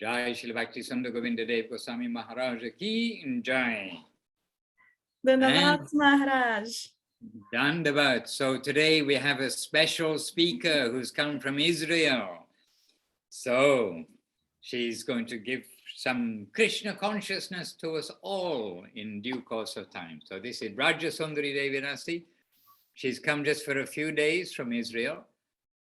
Jai Srila Sundar Govinda Goswami Maharaj ki Jai. Dandavats Maharaj. Dandavat. So today we have a special speaker who's come from Israel. So she's going to give some Krishna consciousness to us all in due course of time. So this is Braja Sundar Devi Dasi. She's come just for a few days from Israel,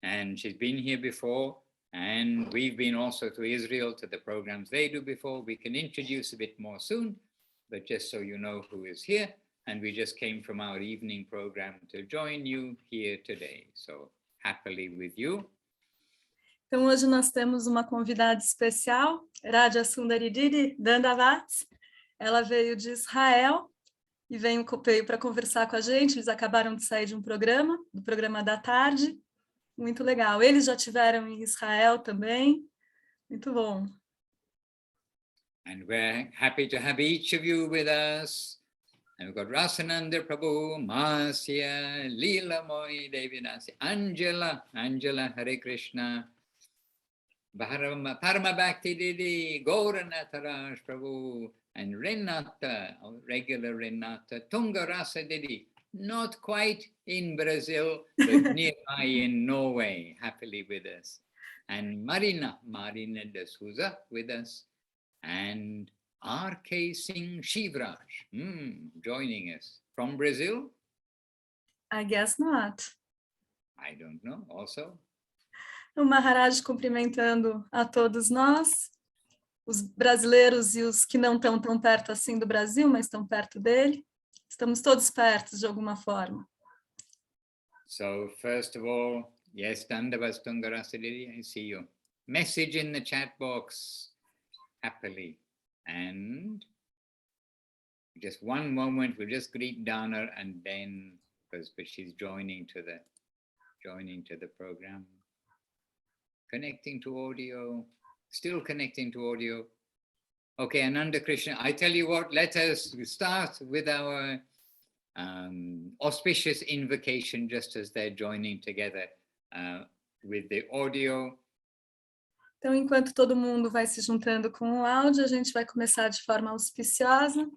and she's been here before, and we've been also to Israel to the programs they do before. We can introduce a bit more soon, but just so you know who is here, and we just came from our evening program to join you here today. So happily with you. Então hoje nós temos uma convidada especial, Braja Sundar Devi Dasi. Ela veio de Israel e veio para conversar com a gente. Eles acabaram de sair de um programa, do programa da tarde. Muito legal. Eles já tiveram em Israel também. Muito bom. And we're happy to have each of you with us. And we've got Rasananda Prabhu, Masya, Leela Moy, Devi Dasi, Angela, Hare Krishna, Parama Bhakti Didi, Gauranataraj Prabhu, and Renata, regular Renata, Tunga Rasa Didi, not quite in Brazil, but nearby in Norway, happily with us. And Marina de Souza with us, and R.K. Singh Shivraj, joining us from Brazil? I guess not. I don't know, also. O Maharaj cumprimentando a todos nós, os brasileiros e os que não estão tão perto assim do Brasil, mas estão perto dele. Estamos todos perto de alguma forma. So first of all, yes, Dandavas Tungarasidi, I see you. Message in the chat box, happily. And just one moment, we'll just greet Dana and then, because she's joining to the program. Connecting to audio, still connecting to audio. Okay, Ananda Krishna, I tell you what, let us start with our auspicious invocation just as they're joining together with the audio. Então, enquanto todo mundo vai se juntando com o áudio, a gente vai começar de forma auspiciosa.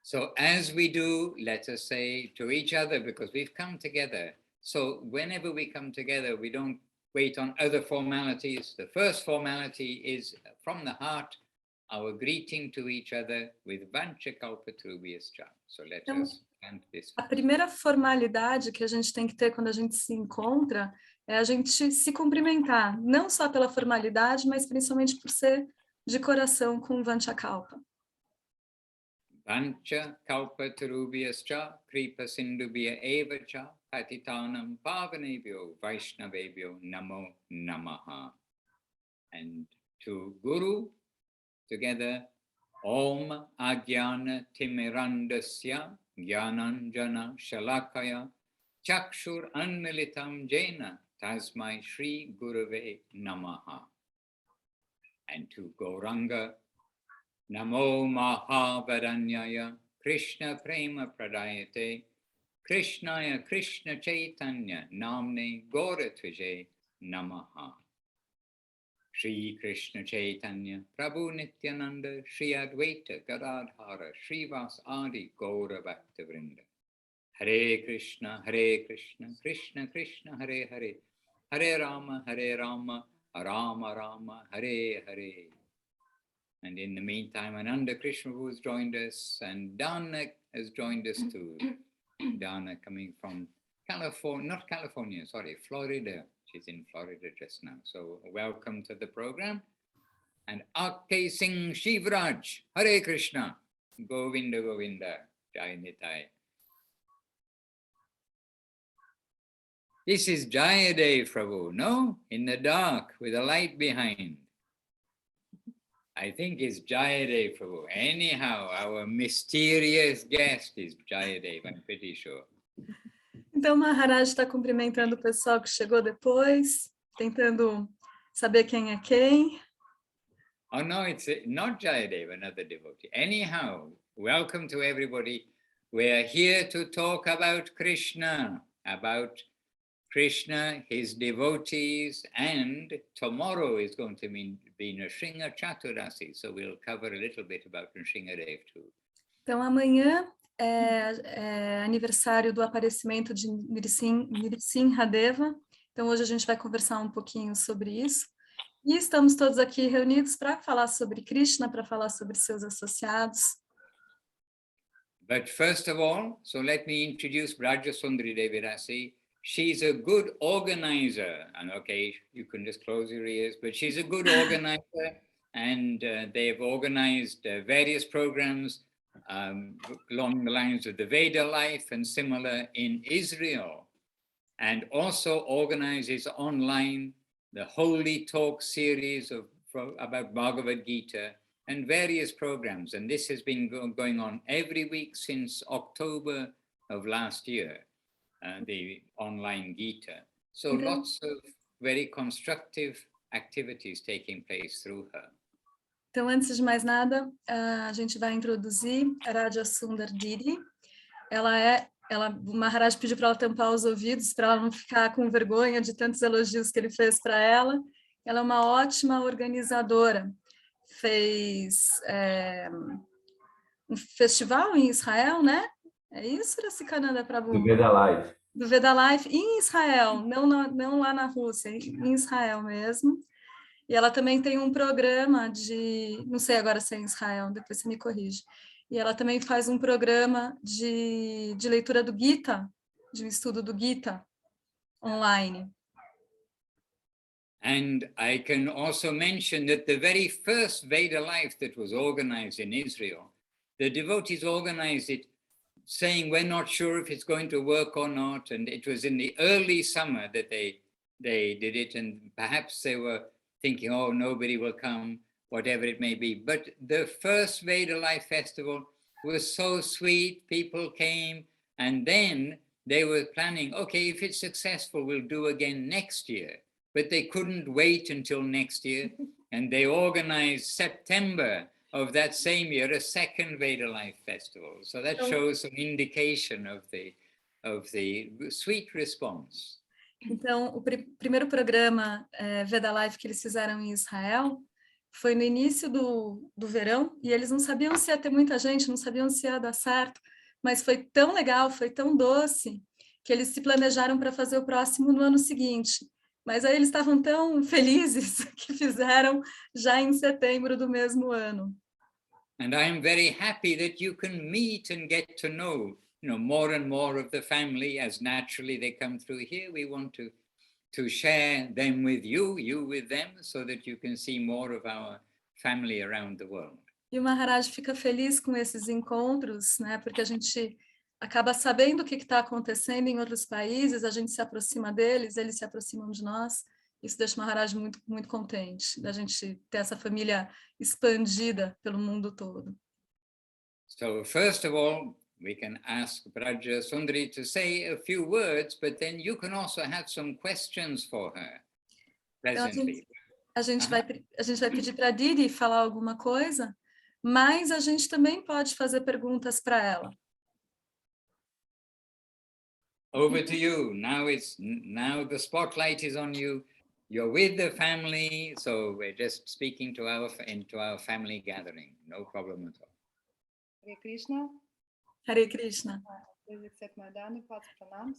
So as we do, let us say to each other, because we've come together. So whenever we come together, we don't wait on other formalities. The first formality is from the heart, our greeting to each other with Vancha Kalpatrubhyascha. So let us chant this. A primeira formalidade que a gente tem que ter quando a gente se encontra é a gente se cumprimentar, não só pela formalidade, mas principalmente por ser de coração com Vancha Kalpa. Vancha Kalpatrubhyascha Kripa Sindubhya Evacha Patitanam Pavanebhyo Vaishnavebhyo Namo Namaha. And to Guru, together, Om Agyana Timirandasya Gyananjana Shalakaya Chakshur Anmilitam Jena Tasmai Shri Gurave Namaha. And to Gauranga, Namo Mahavadanyaya Krishna Prema Pradayate Krishnaya Krishna Chaitanya Namne Gauratvaje Namaha. Shri Krishna Chaitanya Prabhu Nityananda Shri Advaita Gadadhara Srivas Adi Gaura Bhaktavrinda. Hare Krishna Krishna Krishna Hare Hare, Hare Rama Rama Rama Hare Hare. And in the meantime, Ananda Krishna who's joined us, and Dana has joined us too. Dana coming from Florida. She's in Florida just now. So welcome to the program. And R.K. Singh Shivraj, Hare Krishna, Govinda Govinda, Jai Nitai. This is Jayadev Prabhu, no? In the dark with a light behind. I think it's Jayadev Prabhu. Anyhow, our mysterious guest is Jayadev, I'm pretty sure. Então, Maharaj está cumprimentando o pessoal que chegou depois, tentando saber quem é quem. Oh no, it's not Jayadev, another devotee. Anyhow, welcome to everybody. We are here to talk about Krishna, about Krishna, his devotees, and tomorrow is going to be Nrsimha Chaturasi, so we'll cover a little bit about Nrsimhadev too. Então, amanhã é aniversário do aparecimento de Nrsimhadeva. Então, hoje a gente vai conversar um pouquinho sobre isso. E estamos todos aqui reunidos para falar sobre Krishna, para falar sobre seus associados. But first of all, so let me introduce Braja Sundar Devi Dasi. She's a good organizer, and okay, you can just close your ears, but she's a good organizer, and they've organized various programs along the lines of the Veda life and similar in Israel, and also organizes online the Holy Talk series about Bhagavad Gita and various programs. And this has been going on every week since October of last year, the online Gita. So lots of very constructive activities taking place through her. Então, antes de mais nada, a gente vai introduzir a Braja Sundar Devi. O Maharaj pediu para ela tampar os ouvidos, para ela não ficar com vergonha de tantos elogios que ele fez para ela. Ela é uma ótima organizadora. Fez um festival em Israel, né? É isso, Racikananda Prabhu? Do Veda Life. Do Veda Life em Israel, não lá na Rússia, em Israel mesmo. E ela também tem um programa não sei agora se é em Israel, depois você me corrige. E ela também faz um programa de leitura do Gita, de um estudo do Gita online. And I can also mention that the very first Veda life that was organized in Israel, the devotees organized it saying, we're not sure if it's going to work or not. And it was in the early summer that they did it. And perhaps they were thinking, oh, nobody will come, whatever it may be. But the first Veda Life Festival was so sweet. People came, and then they were planning, okay, if it's successful, we'll do again next year. But they couldn't wait until next year. And they organized September of that same year, a second Veda Life Festival. So that shows some indication of the sweet response. Então, o primeiro programa Veda Life que eles fizeram em Israel foi no início do verão, e eles não sabiam se ia ter muita gente, não sabiam se ia dar certo, mas foi tão legal, foi tão doce, que eles se planejaram para fazer o próximo no ano seguinte. Mas aí eles estavam tão felizes que fizeram já em setembro do mesmo ano. And I'm very happy that you can meet and get to know more and more of the family as naturally they come through here. We want to share them with you with them, so that you can see more of our family around the world. E o Maharaj fica feliz com esses encontros, né? Porque a gente acaba sabendo o que está acontecendo em outros países, a gente se aproxima deles, eles se aproximam de nós. Isso deixa o Maharaj muito, muito contente, da gente ter essa família expandida pelo mundo todo. So first of all, we can ask Braja Sundari to say a few words, but then you can also have some questions for her presently. Então, a gente vai pedir para a Didi falar alguma coisa, mas a gente também pode fazer perguntas para ela. Over to you. Now the spotlight is on you. You're with the family, so we're just speaking into our family gathering. No problem at all. Hare Krishna. Hare Krishna. Please accept my Dandavat pranams.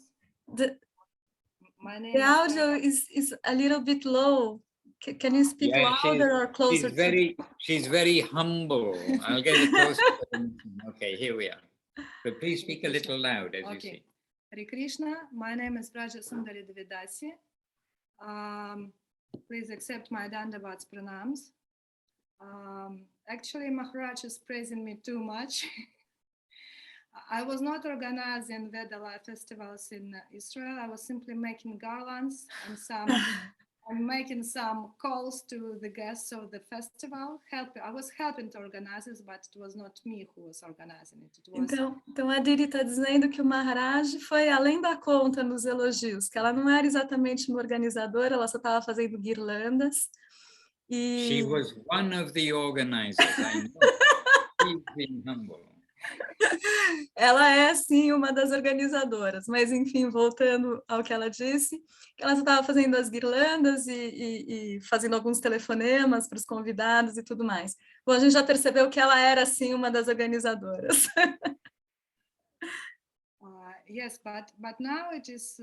My name The audio is a little bit low. Can you speak louder or closer? She's very humble. I'll get it closer. Okay, here we are. But please speak a little loud, as you see. Hare Krishna. My name is Braja Sundar Devi Dasi. Please accept my Dandavat pranams. Actually, Maharaj is praising me too much. I was not organizing Veda Life festivals in Israel. I was simply making garlands and making some calls to the guests of the festival. I was helping to organize it, but it was not me who was organizing it. Então a Didi está dizendo que o Maharaj foi além da conta nos elogios, que ela não era exatamente uma organizadora, ela só estava fazendo guirlandas. She was one of the organizers. I know. She's been humble. Ela é, sim, uma das organizadoras, mas, enfim, voltando ao que ela disse, que ela estava fazendo as guirlandas e fazendo alguns telefonemas para os convidados e tudo mais. Bom, a gente já percebeu que ela era, sim, uma das organizadoras. Yes, but now it is,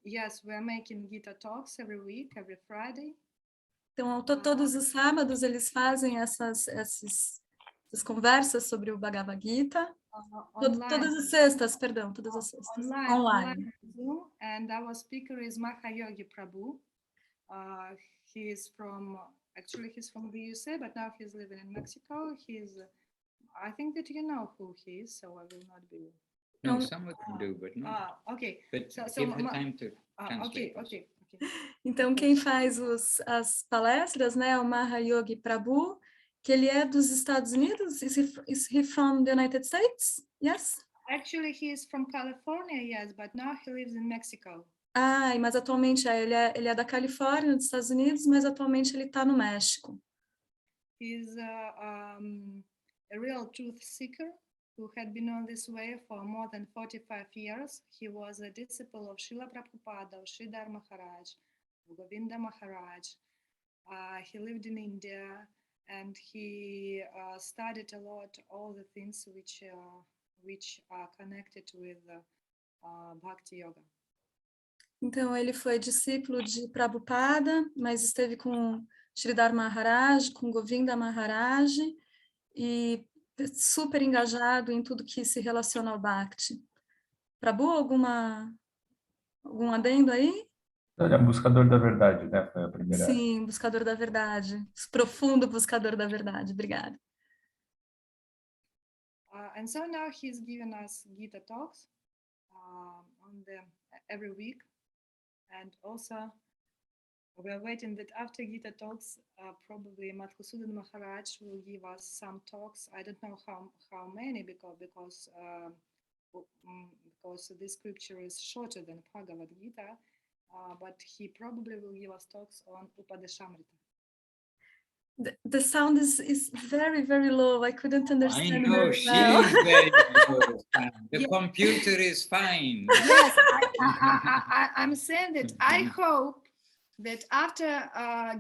yes, we are making Gita talks every week, every Friday. Então, todos os sábados eles fazem essas conversas sobre o Bhagavad Gita. Todas as sextas, perdão, todas as sextas. Online. Zoom, and our speaker is Mahayogi Prabhu. He's from the USA, but now he's living in Mexico. I think that you know who he is, so I will not be. No, some of them do, but not. Okay. But give the time to translate. Okay. Então, quem faz as palestras, né, é o Mahayogi Prabhu, que ele é dos Estados Unidos. Is he from the United States? Yes? Actually, he is from California, yes, but now he lives in Mexico. Mas atualmente ele é da Califórnia, dos Estados Unidos, mas atualmente ele está no México. He's a real truth seeker who had been on this way for more than 45 years. He was a disciple of Srila Prabhupada, of Sridhar Maharaj, of Govinda Maharaj. He lived in India and he studied a lot all the things which are connected with Bhakti Yoga. Então, ele foi discípulo de Prabhupada, mas esteve com Sridhar Maharaj, com Govinda Maharaj, e super engajado em tudo que se relaciona ao Bhakti. Prabhu, algum adendo aí? Ele é buscador da verdade, né? Foi a primeira. Sim, buscador da verdade. Profundo buscador da verdade. Obrigada. And so now he's given us Gita talks every week. And also, we're waiting that after Gita talks, probably Madhusudan Maharaj will give us some talks. I don't know how many because this scripture is shorter than Bhagavad Gita, but he probably will give us talks on Upadeshamrita. The sound is very, very low. I couldn't understand. I know, she is very low. The computer is fine. Yes, I'm saying that I hope that after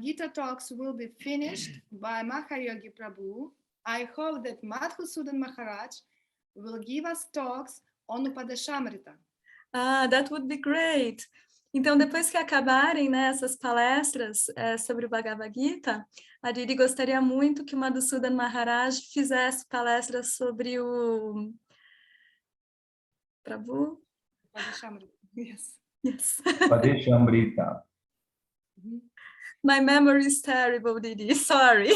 Gita talks will be finished by Mahayogi Prabhu, I hope that Madhusudan Maharaj will give us talks on Upadeshamrita. That would be great. Então, depois que acabarem, né, essas palestras sobre o Bhagavad Gita, a Didi gostaria muito que o Madhusudan Maharaj fizesse palestras sobre o Prabhu? Upadeshamrita, yes. Yes. Upadeshamrita. My memory is terrible, Didi. Sorry.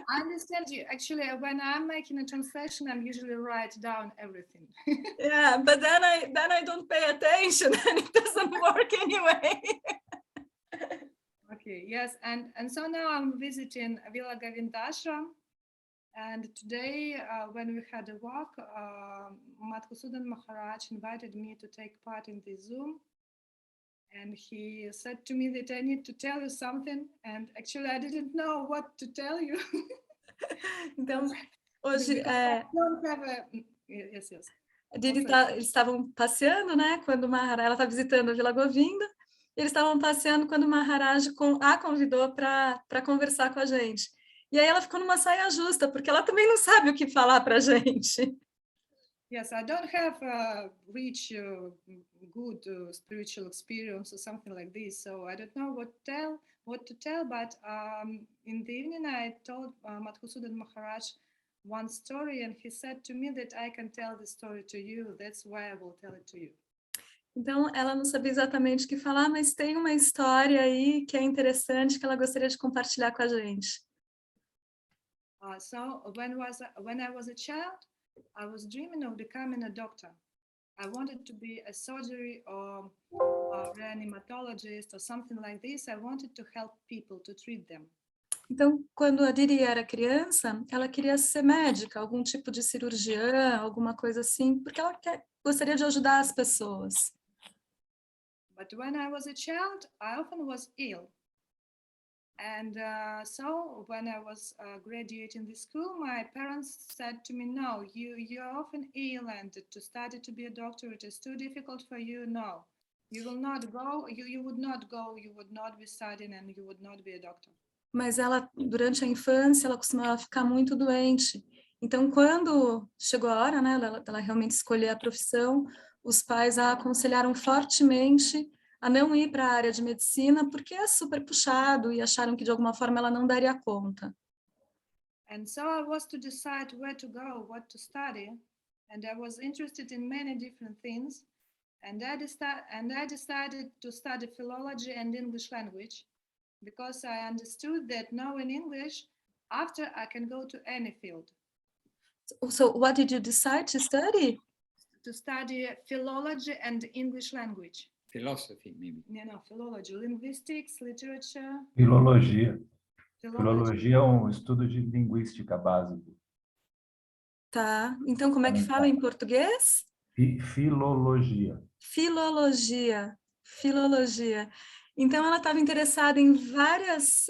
I understand you. Actually, when I'm making a translation, I'm usually write down everything. Yeah, but then I don't pay attention and it doesn't work anyway. Okay, yes, and so now I'm visiting Villa Govindashram, and today when we had a walk, Madhusudan Maharaj invited me to take part in the Zoom, and he said to me that I need to tell you something, and actually I didn't know what to tell you. Então, hoje Yes. Eles estavam passeando, né? Quando o Maharaj, ela está visitando a Vila Govinda, e eles estavam passeando quando o Maharaj a convidou para conversar com a gente. E aí ela ficou numa saia justa, porque ela também não sabe o que falar para a gente. Yes, I don't have a rich, good spiritual experience or something like this, so I don't know what to tell. But in the evening, I told Madhusudan Maharaj one story, and he said to me that I can tell the story to you. That's why I will tell it to you. Então, ela não sabia exatamente o que falar, mas tem uma história aí que é interessante, que ela gostaria de compartilhar com a gente. So when I was a child, I was dreaming of becoming a doctor. I wanted to be a surgery or a reanimatologist or something like this. I wanted to help people, to treat them. Então, quando a Didi era criança, ela queria ser médica, algum tipo de cirurgiã, alguma coisa assim, porque ela gostaria de ajudar as pessoas. But when I was a child, I often was ill. And so when I was graduating the school, my parents said to me, no, you're often ill, and to study to be a doctor, it is too difficult for you. No, you will not go, you would not go, you would not be studying, and you would not be a doctor. Mas ela, durante a infância, ela costumava ficar muito doente. Então, quando chegou a hora, né, dela realmente escolher a profissão, os pais a aconselharam fortemente a não ir para a área de medicina, porque é super puxado, e acharam que, de alguma forma, ela não daria conta. And so I was to decide where to go, what to study, and I was interested in many different things, and I decided to study philology and English language, because I understood that knowing English, after I can go to any field. So, what did you decide to study? To study philology and English language. Philosophy, maybe. No, philology, linguistics, literature. Filologia. Filologia é um estudo de linguística básico. Tá, então como é que fala em português? Filologia. Filologia. Então ela estava interessada em várias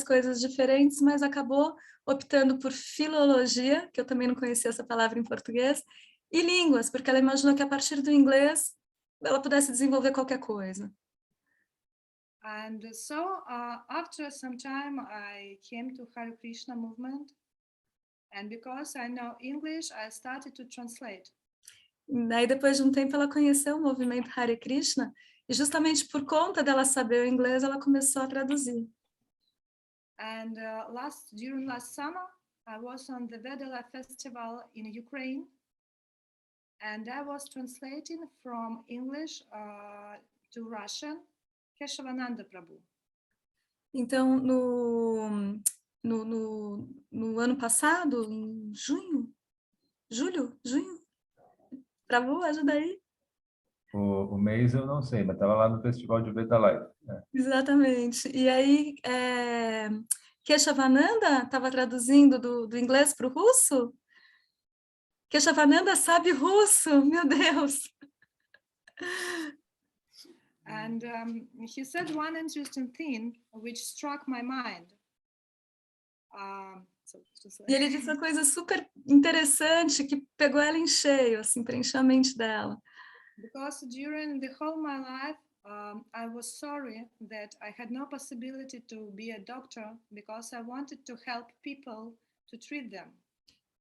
coisas diferentes, mas acabou optando por filologia, que eu também não conhecia essa palavra em português, e línguas, porque ela imaginou que a partir do inglês ela pudesse desenvolver qualquer coisa. And so after some time I came to Hare Krishna movement, and because I know English, I started to translate. Daí depois de um tempo ela conheceu o movimento Hare Krishna, e justamente por conta dela saber o inglês, ela começou a traduzir. And during last summer, I was on the Vedala festival in Ukraine, and I was translating from English to Russian, Keshavananda Prabhu. Então, no ano passado, em julho? Prabhu, ajuda aí. O mês eu não sei, mas estava lá no Festival de Veda Live. Né? Exatamente. E aí, Keshavananda estava traduzindo do inglês para o russo? Keshavananda sabe russo, meu Deus! And he said one interesting thing which struck my mind. E ele disse uma coisa super interessante que pegou ela em cheio, assim, preencheu a mente dela. Because during the whole my life, I was sorry that I had no possibility to be a doctor because I wanted to help people to treat them.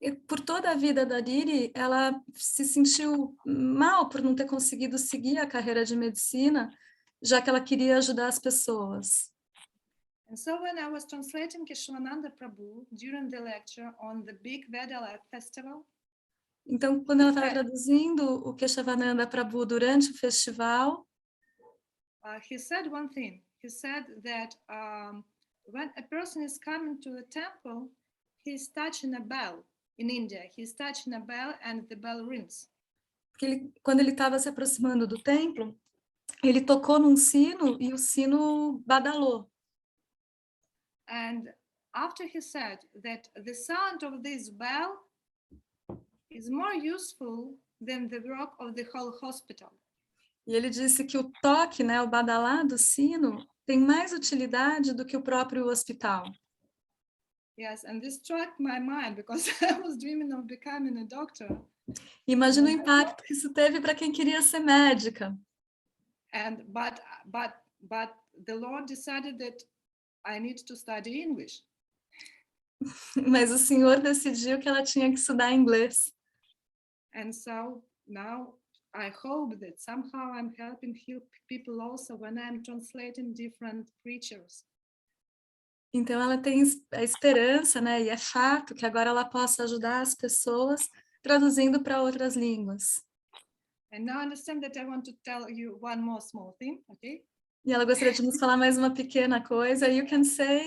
E por toda a vida da Didi, ela se sentiu mal por não ter conseguido seguir a carreira de medicina, já que ela queria ajudar as pessoas. And so when I was translating Keshavananda Prabhu during the lecture on the big Vedala festival, então, quando ela estava traduzindo o Keshavananda Prabhu durante o festival, he said one thing. He said that when a person is coming to a temple, he's touching a bell. In India, he's touching a bell and the bell rings. Porque quando ele estava se aproximando do templo, ele tocou num sino e o sino badalou. And after he said that the sound of this bell is more useful than the work of the whole hospital. E ele disse que o toque, né, o badalar do sino, tem mais utilidade do que o próprio hospital. Yes, and this struck my mind because I was dreaming of becoming a doctor. Imagina o impacto que isso teve para quem queria ser médica. And but the Lord decided that I need to study English. Mas o Senhor decidiu que ela tinha que estudar inglês. And so now I hope that somehow I'm helping people also when I'm translating different preachers. Então ela tem a esperança, né, e é fato que agora ela possa ajudar as pessoas traduzindo para outras línguas. And now I understand that I want to tell you one more small thing, okay? E ela gostaria de nos falar mais uma pequena coisa. You can say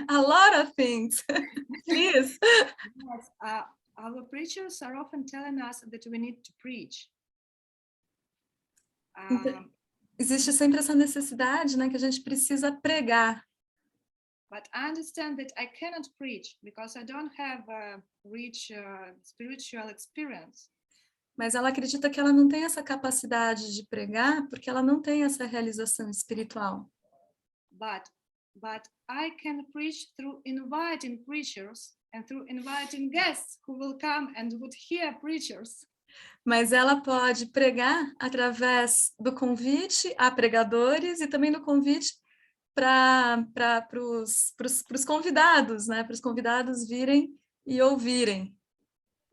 a lot of things, please. Yes, our preachers are often telling us that we need to preach. Então, existe sempre essa necessidade, né, que a gente precisa pregar. But I understand that I cannot preach because I don't have a rich spiritual experience. Mas ela acredita que ela não tem essa capacidade de pregar porque ela não tem essa realização espiritual. But but I can preach through inviting preachers and through inviting guests who will come and would hear preachers. Mas ela pode pregar através do convite a pregadores e também do convite para os convidados, né? Para os convidados virem e ouvirem.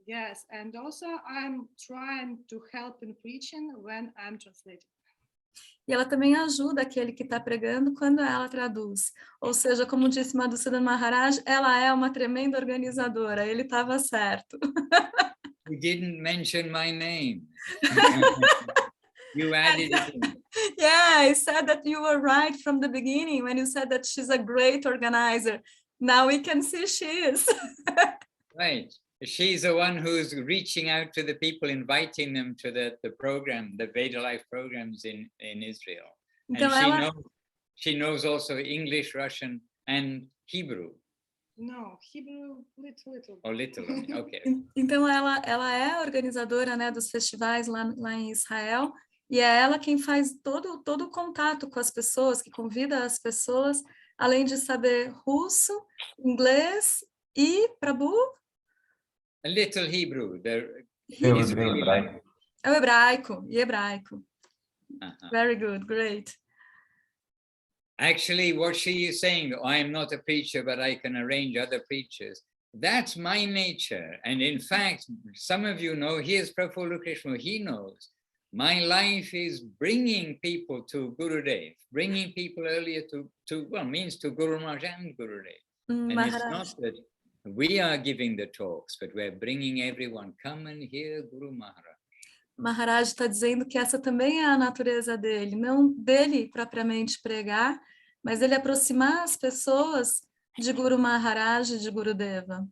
Yes, and also I'm trying to help in preaching when I'm translating. E ela também ajuda aquele que está pregando quando ela traduz. Ou seja, como disse Madhusudan Maharaj, ela é uma tremenda organizadora. Ele estava certo. You didn't mention my name. You added it in. Yeah, I said that you were right from the beginning when you said that she's a great organizer. Now we can see she is. Right. She's the one who's reaching out to the people, inviting them to the program, the Veda Life programs in Israel. Então And she knows also English, Russian, and Hebrew. No, Hebrew, little. Oh, little, okay. Então ela é organizadora, né, dos festivais lá em Israel, e é ela quem faz todo o contato com as pessoas, que convida as pessoas, além de saber russo, inglês e Prabhu? A little Hebrew. Hebraico. É o hebraico, e hebraico. Uh-huh. Very good, great. Actually, what she is saying, I am not a preacher, but I can arrange other preachers. That's my nature. And in fact, some of you know, here's Prabhupada Krishna, he knows. My life is bringing people to Gurudev, bringing people earlier to Guru Maharaj and Gurudev. And Maharaj. it's not that we are giving the talks, but we're bringing everyone, come and hear Guru Maharaj. Maharaj está dizendo que essa também é a natureza dele, não dele propriamente pregar, mas ele aproximar as pessoas de Guru Maharaj e de Gurudeva.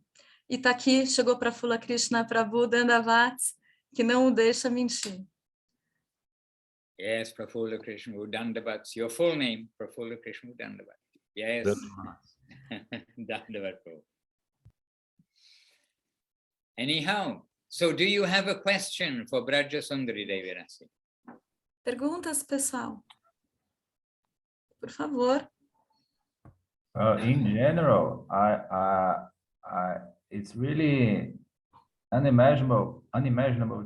E está aqui, chegou para Fula Krishna Prabhu Dandavats, que não o deixa mentir. Yes, Prafula Krishna Dandavats. Your full name, Prafula Krishna Dandavats. Yes. Dandavat. Anyhow, so do you have a question for Braja Sundar Devi Dasi? Perguntas, pessoal? Por favor. In general, it's really unimaginable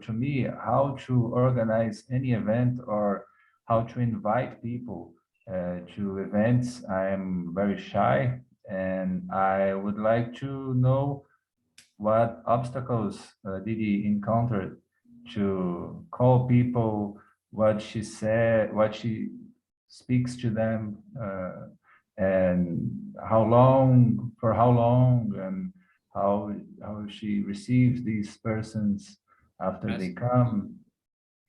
to me how to organize any event or how to invite people to events. I'm very shy, and I would like to know what obstacles did he encounter to call people, what she said, what she speaks to them, and for how long, and how she receives these persons after they come.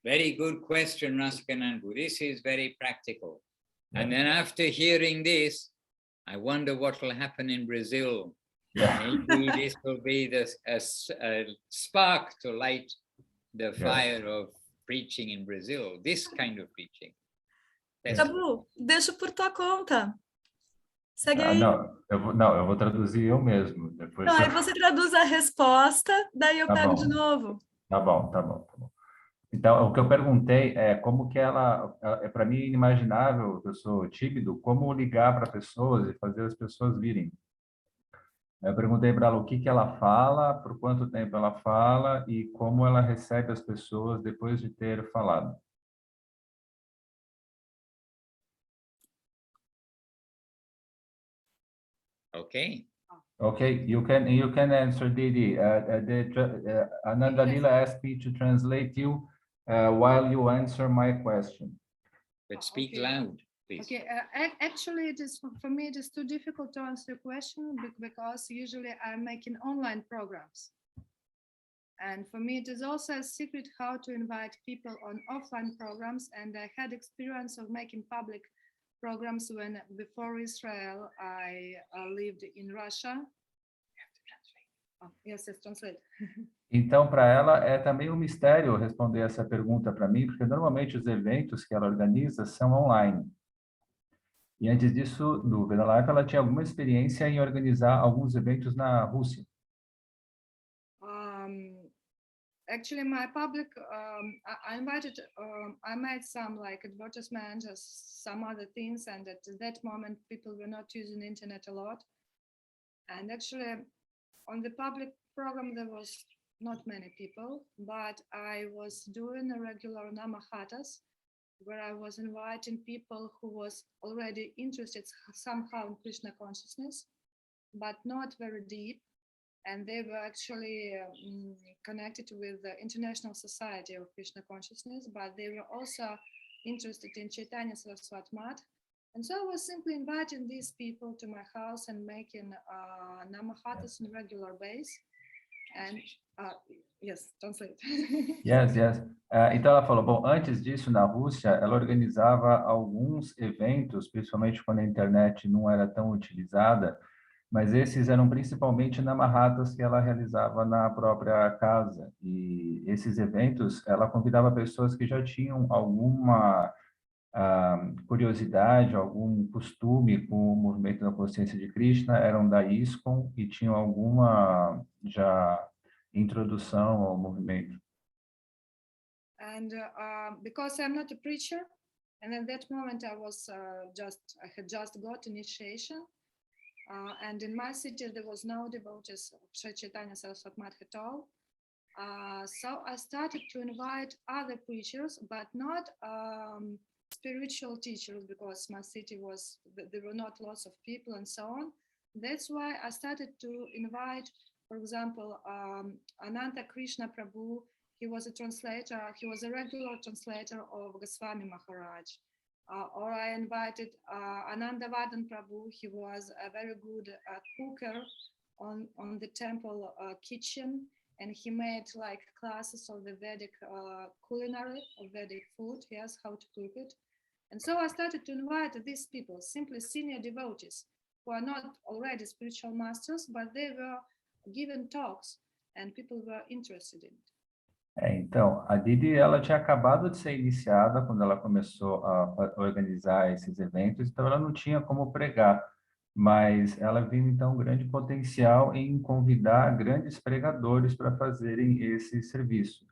Very good question, Raskananbu. This is very practical. Yeah. And then after hearing this, I wonder what will happen in Brazil. Yeah. Maybe this will be a spark to light the fire of preaching in Brazil, this kind of preaching. Prabhu, deixa por tua conta. Segue aí. Eu vou traduzir eu mesmo. Depois Não, aí você traduz a resposta, daí eu pego de novo. Tá bom. Então, o que eu perguntei é como que para mim inimaginável, eu sou tímido, como ligar para pessoas e fazer as pessoas virem. Eu perguntei para ela o que ela fala, por quanto tempo ela fala e como ela recebe as pessoas depois de ter falado. Okay. Okay, you can answer, Didi. Ananda Lila asked me to translate you while you answer my question. But speak Okay. loud, please. Okay, actually, it is for me. It is too difficult to answer the question because usually I'm making online programs, and for me it is also a secret how to invite people on offline programs. And I had experience of making public programs when before Israel I lived in Russia. Oh, yes, translate. Então, para ela, é também um mistério responder essa pergunta para mim, porque normalmente os eventos que ela organiza são online. E antes disso, no Veda Life, ela tinha alguma experiência em organizar alguns eventos na Rússia. actually my public, I invited, I made some like advertisements, some other things, and at that moment people were not using the internet a lot. And actually on the public program there was not many people, but I was doing a regular namahatas where I was inviting people who was already interested somehow in Krishna consciousness, but not very deep. And they were actually connected with the International Society of Krishna Consciousness, but they were also interested in Chaitanya Saraswat Math. And so I was simply inviting these people to my house and making namahatas on a regular basis. And yes, translate. Yes, yes. Então ela falou, bom, antes disso na Rússia, ela organizava alguns eventos, principalmente quando a internet não era tão utilizada, mas esses eram principalmente namahatas que ela realizava na própria casa. E esses eventos, ela convidava pessoas que já tinham alguma curiosidade, algum costume com o movimento da consciência de Krishna, eram da ISKCON e tinham alguma já introdução ao movimento. And because I'm not a preacher, and at that moment I had just got initiation, and in my city there was no devotees of Sri Chaitanya Saraswat Math at all. So I started to invite other preachers, but not spiritual teachers, because my city there were not lots of people and so on. That's why I started to invite, for example, Ananta Krishna Prabhu. He was a translator, he was a regular translator of Swami Maharaj. Or I invited Anandavadan Prabhu. He was a very good cooker on the temple kitchen, and he made like classes of the Vedic culinary, of Vedic food, yes, how to cook it. And so I started to invite these people, simply senior devotees, who are not already spiritual masters, but they were given talks and people were interested in it. Então, a Didi, ela tinha acabado de ser iniciada quando ela começou a organizar esses eventos, então ela não tinha como pregar, mas ela viu então um grande potencial em convidar grandes pregadores para fazerem esse serviço.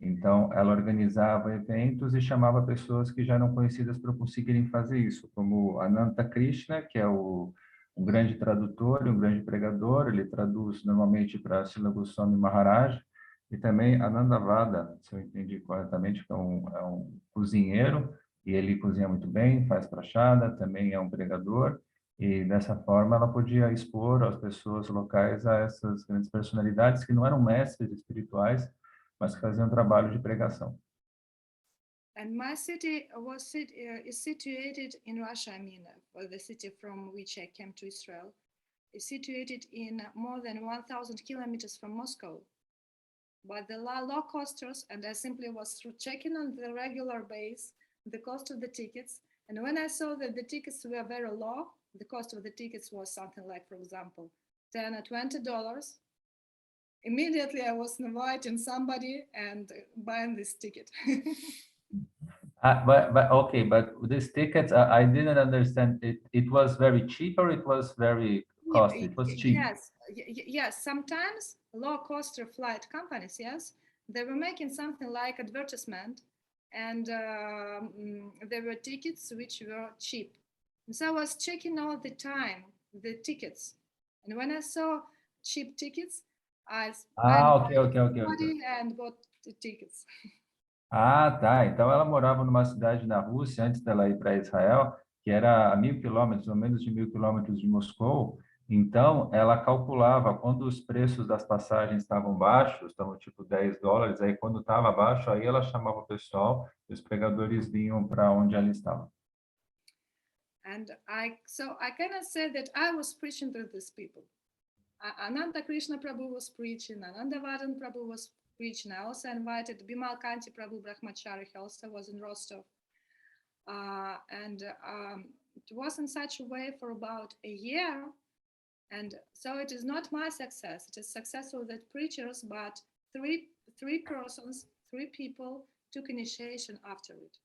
Então, ela organizava eventos e chamava pessoas que já eram conhecidas para conseguirem fazer isso, como Ananta Krishna, que é um grande tradutor e um grande pregador, ele traduz normalmente para Srila Goswami Maharaj, e também Anandavada, se eu entendi corretamente, que é um cozinheiro, e ele cozinha muito bem, faz prachada, também é um pregador, e dessa forma ela podia expor as pessoas locais a essas grandes personalidades que não eram mestres espirituais, mas que faziam trabalho de pregação. And my city is situated in Russia, I mean, the city from which I came to Israel, is situated in more than 1,000 kilometers from Moscow. But the low costers, and I simply was checking on the regular base the cost of the tickets. And when I saw that the tickets were very low, the cost of the tickets was something like, for example, $10 or $20. Immediately I was inviting somebody and buying this ticket. But these tickets, I didn't understand. It was very cheap or it was very costly? It was cheap. Yes. Sometimes low-cost flight companies, yes, they were making something like advertisement, and there were tickets which were cheap. And so I was checking all the time the tickets, and when I saw cheap tickets, I Okay. and bought the tickets. Ah, tá. Então ela morava numa cidade na Rússia antes dela ir para Israel, que era a 1.000 quilômetros, ou menos de 1.000 quilômetros de Moscou. Então ela calculava quando os preços das passagens estavam baixos, estavam tipo $10, aí quando estava baixo, aí ela chamava o pessoal e os pregadores vinham para onde ela estava. And I cannot say that I was preaching to these people. Ananda Krishna Prabhu was preaching, Anandavadan Prabhu was preaching. I also invited Bimal Kanti Prabhu Brahmachari, he also was in Rostov. And it was in such a way for about a year. And so it is not my success, it is success of the preachers, but three people took initiation after it.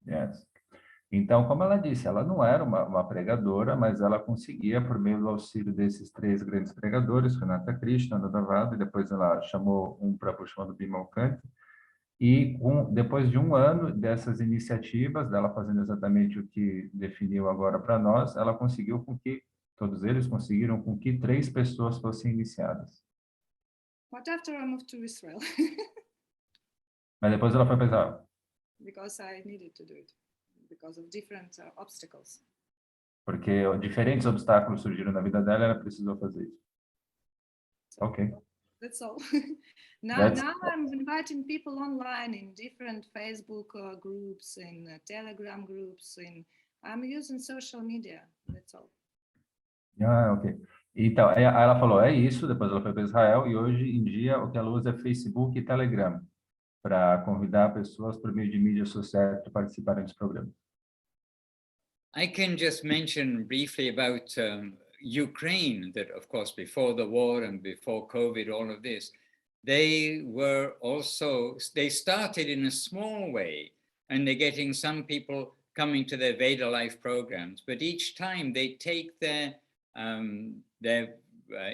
Yes. Então, como ela disse, ela não era uma pregadora, mas ela conseguia, por meio do auxílio desses 3 grandes pregadores, Renata Krishna, Nodavada, e depois ela chamou um Prabhu chamado Bimalkant, e depois de 1 ano dessas iniciativas, dela fazendo exatamente o que definiu agora para nós, ela conseguiu com que, todos eles conseguiram com que 3 pessoas fossem iniciadas. But after I moved to Israel, Mas depois ela foi pensar, because I needed to do it, because of different obstacles. porque diferentes obstáculos surgiram na vida dela, ela precisou fazer isso. Ok. That's all. now, That's- now I'm inviting people online in different Facebook groups, in Telegram groups, I'm using social media. That's all. Ah, ok. Então, aí ela falou, é isso, depois ela foi para Israel, e hoje em dia o que ela usa é Facebook e Telegram, para convidar pessoas por meio de mídias sociais para participarem dos programas. I can just mention briefly about Ukraine, that of course before the war and before COVID, all of this, they started in a small way, and they're getting some people coming to their Veda Life programs, but each time they take their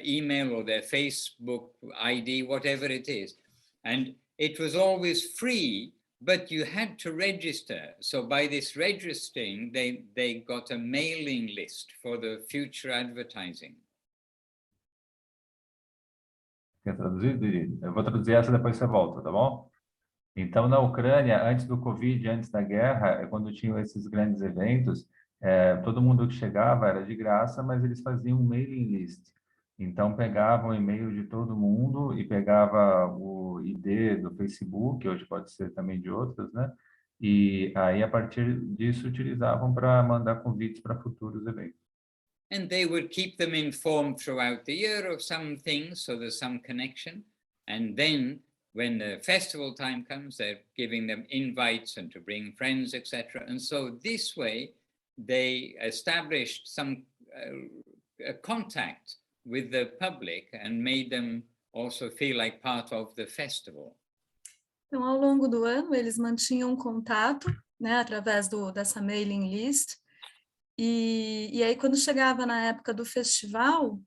email or their Facebook ID, whatever it is, and it was always free, but you had to register. So by this registering, they got a mailing list for the future advertising. Quer traduzir, Didi? Eu vou traduzir essa, depois você volta, tá bom? Então, na Ucrânia, antes do Covid, antes da guerra, quando tinham esses grandes eventos, todo mundo que chegava era de graça, mas eles faziam um mailing list. Então, pegavam o e-mail de todo mundo e pegava o ID do Facebook, hoje pode ser também de outras, né? E aí, a partir disso, utilizavam para mandar convites para futuros eventos. And they would keep them informed throughout the year of some things, so there's some connection. And then when the festival time comes, they're giving them invites and to bring friends, etc. And so this way, they established some contact with the public and made them also feel like part of the festival. Então, ao longo do ano, eles mantinham contato, né, através dessa mailing list, e aí, quando chegava na época do festival,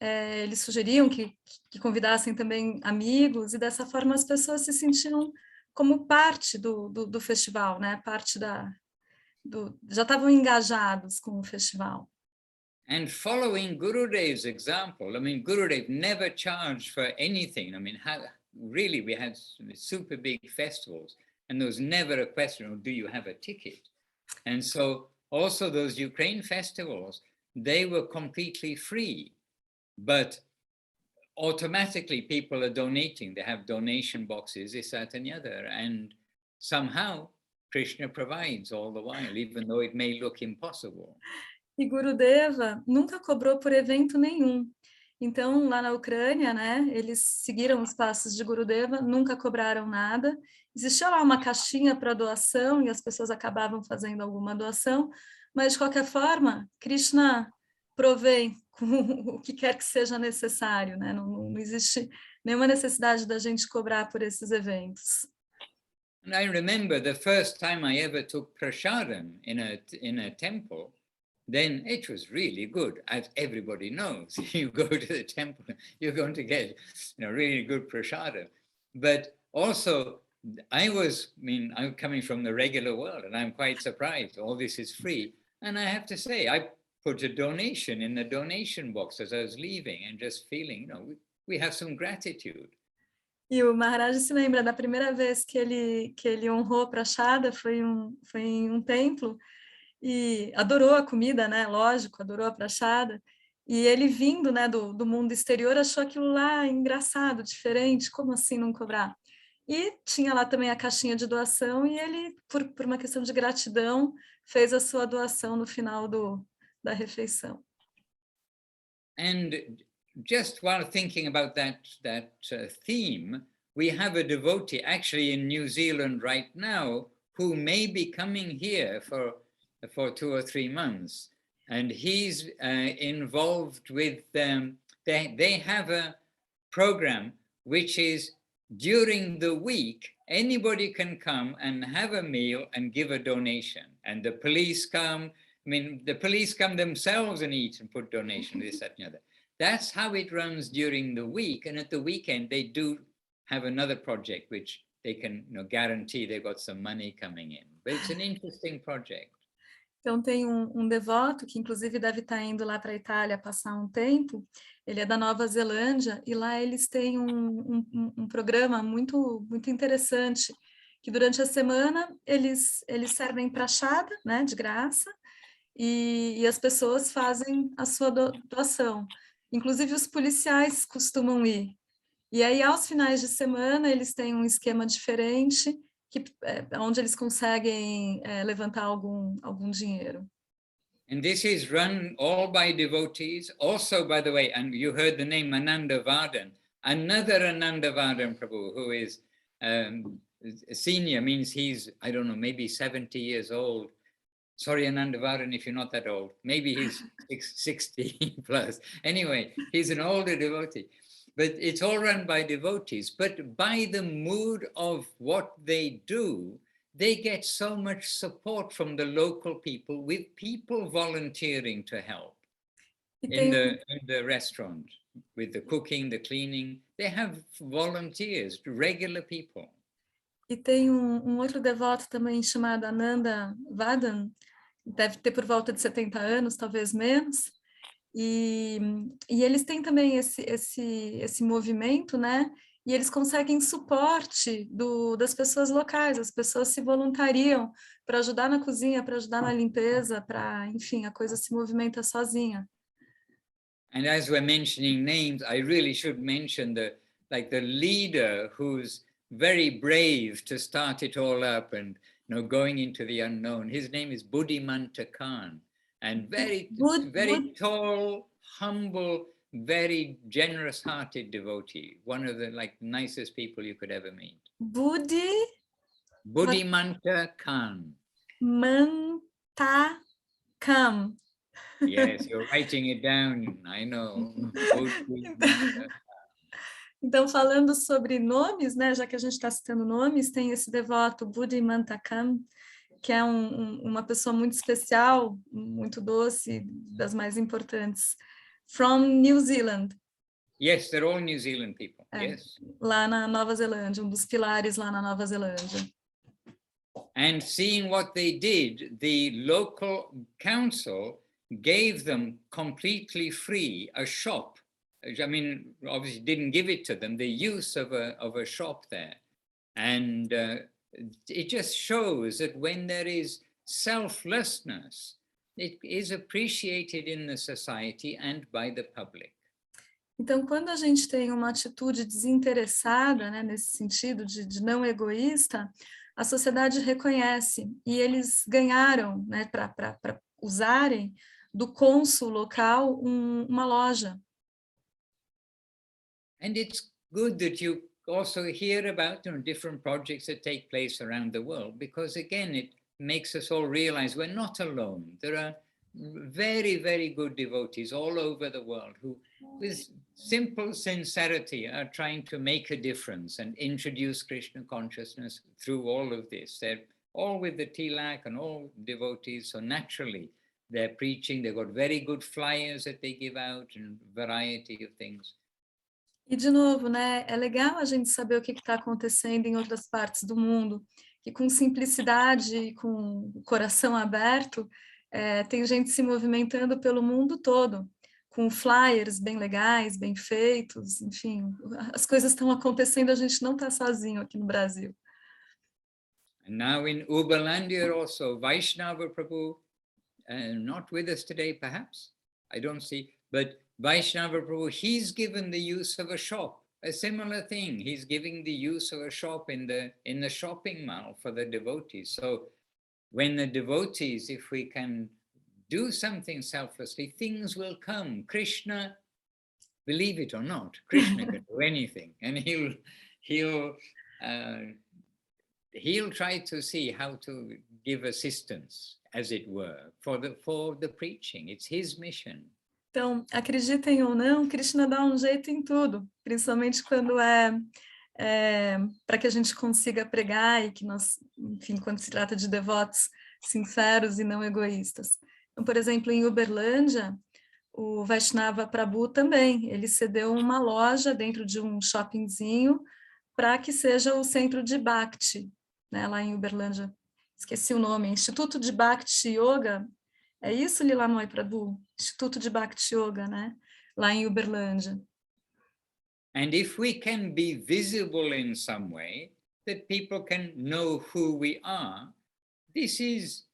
eles sugeriam que convidassem também amigos, e dessa forma as pessoas se sentiam como parte do festival, né? Parte já estavam engajados com o festival. And following Gurudev's example, I mean, Gurudev never charged for anything. I mean, really, we had super big festivals, and there was never a question of, do you have a ticket? And so also those Ukraine festivals, they were completely free, but automatically people are donating. They have donation boxes, this, that, and the other. And somehow Krishna provides all the while, even though it may look impossible. E Gurudeva nunca cobrou por evento nenhum. Então, lá na Ucrânia, né, eles seguiram os passos de Gurudeva, nunca cobraram nada. Existia lá uma caixinha para doação e as pessoas acabavam fazendo alguma doação, mas, de qualquer forma, Krishna provém com o que quer que seja necessário, né? Não existe nenhuma necessidade da gente cobrar por esses eventos. And I remember the first time I ever took prasadam in a temple, then it was really good, as everybody knows. You go to the temple, you're going to get, really good prasadam. But also, I'm coming from the regular world, and I'm quite surprised. All this is free. And I have to say, I put a donation in the donation box as I was leaving, and just feeling, we have some gratitude. E o Maharaj se lembra da primeira vez que ele honrou prachada, foi em um templo, e adorou a comida, né? Lógico, adorou a prachada. E ele vindo, né, do mundo exterior, achou aquilo lá engraçado, diferente, como assim não cobrar? E tinha lá também a caixinha de doação, e ele, por uma questão de gratidão, fez a sua doação no final da refeição. And just while thinking about that theme, we have a devotee actually in New Zealand right now who may be coming here for 2 or 3 months, and he's involved with they have a program which is during the week, anybody can come and have a meal and give a donation. And the police come, I mean, the police come themselves and eat and put donation, this, that, and the other. That's how it runs during the week. And at the weekend, they do have another project, which they can guarantee they've got some money coming in. But it's an interesting project. Então tem um devoto que inclusive deve estar indo lá para a Itália passar um tempo, ele é da Nova Zelândia, e lá eles têm um programa muito interessante, que durante a semana eles servem prachada, né, de graça, e as pessoas fazem a sua doação. Inclusive os policiais costumam ir. E aí aos finais de semana eles têm um esquema diferente, onde eles conseguem levantar algum dinheiro. And this is run all by devotees. Also, by the way, and you heard the name Ananda Vardhan, another Ananda Vardhan Prabhu, who is senior, means he's, I don't know, maybe 70 years old. Sorry, Ananda Vardhan, if you're not that old. Maybe he's 60 plus. Anyway, he's an older devotee. But it's all run by devotees. But by the mood of what they do, they get so much support from the local people, with people volunteering to help in the restaurant, with the cooking, the cleaning. They have volunteers, regular people. E tem outro devoto também chamado Ananda Vardhan, deve ter por volta de 70 anos, talvez menos. E eles têm também esse movimento, né? E eles conseguem suporte das pessoas locais, as pessoas se voluntariam para ajudar na cozinha, para ajudar na limpeza, enfim, a coisa se movimenta sozinha. And as we're mentioning names, I really should mention the leader who's very brave to start it all up and going into the unknown. His name is Buddhimanta Khan. And very tall, humble, very generous-hearted devotee. One of the nicest people you could ever meet. Buddhimanta Khan. Manta Khan. Yes, you're writing it down. I know. Então, falando sobre nomes, né? Já que a gente está citando nomes, tem esse devoto Buddhimanta Khan, que é uma pessoa muito especial, muito doce, das mais importantes. From New Zealand. Yes, they're all New Zealand people. Yes. Lá na Nova Zelândia, dos pilares lá na Nova Zelândia. And seeing what they did, the local council gave them completely free a shop. I mean, obviously didn't give it to them, the use of a shop there. And it just shows that when there is selflessness, it is appreciated in the society and by the public. Então, quando a gente tem uma atitude desinteressada, né, nesse sentido de não egoísta, a sociedade reconhece, e eles ganharam, né, para usarem do cônsul local uma loja. And it's good that you also hear about different projects that take place around the world, because again, it makes us all realize we're not alone. There are very, very good devotees all over the world who, with simple sincerity, are trying to make a difference and introduce Krishna consciousness through all of this. They're all with the tilak and all devotees, so naturally they're preaching. They've got very good flyers that they give out and variety of things. E, de novo, né, é legal a gente saber o que está acontecendo em outras partes do mundo, que com simplicidade e com o coração aberto, tem gente se movimentando pelo mundo todo, com flyers bem legais, bem feitos, enfim, as coisas estão acontecendo, a gente não está sozinho aqui no Brasil. And now in Uberlândia also, Vaisnava Prabhu, not with us today perhaps, I don't see, but Vaisnava Prabhu, he's given the use of a shop, a similar thing. He's giving the use of a shop in the shopping mall for the devotees. So when the devotees, if we can do something selflessly, things will come. Krishna, believe it or not, Krishna can do anything, and he'll try to see how to give assistance, as it were, for the preaching. It's his mission. Então, acreditem ou não, Krishna dá um jeito em tudo, principalmente quando é para que a gente consiga pregar e que nós, enfim, quando se trata de devotos sinceros e não egoístas. Então, por exemplo, em Uberlândia, o Vaisnava Prabhu também, ele cedeu uma loja dentro de um shoppingzinho para que seja o centro de Bhakti, né, lá em Uberlândia. Esqueci o nome, Instituto de Bhakti Yoga. É isso, Lilanoi Prabhu? Instituto de Bhakti Yoga, né? Lá em Uberlândia. And if we can be visible in some way, that people can know who we are, this is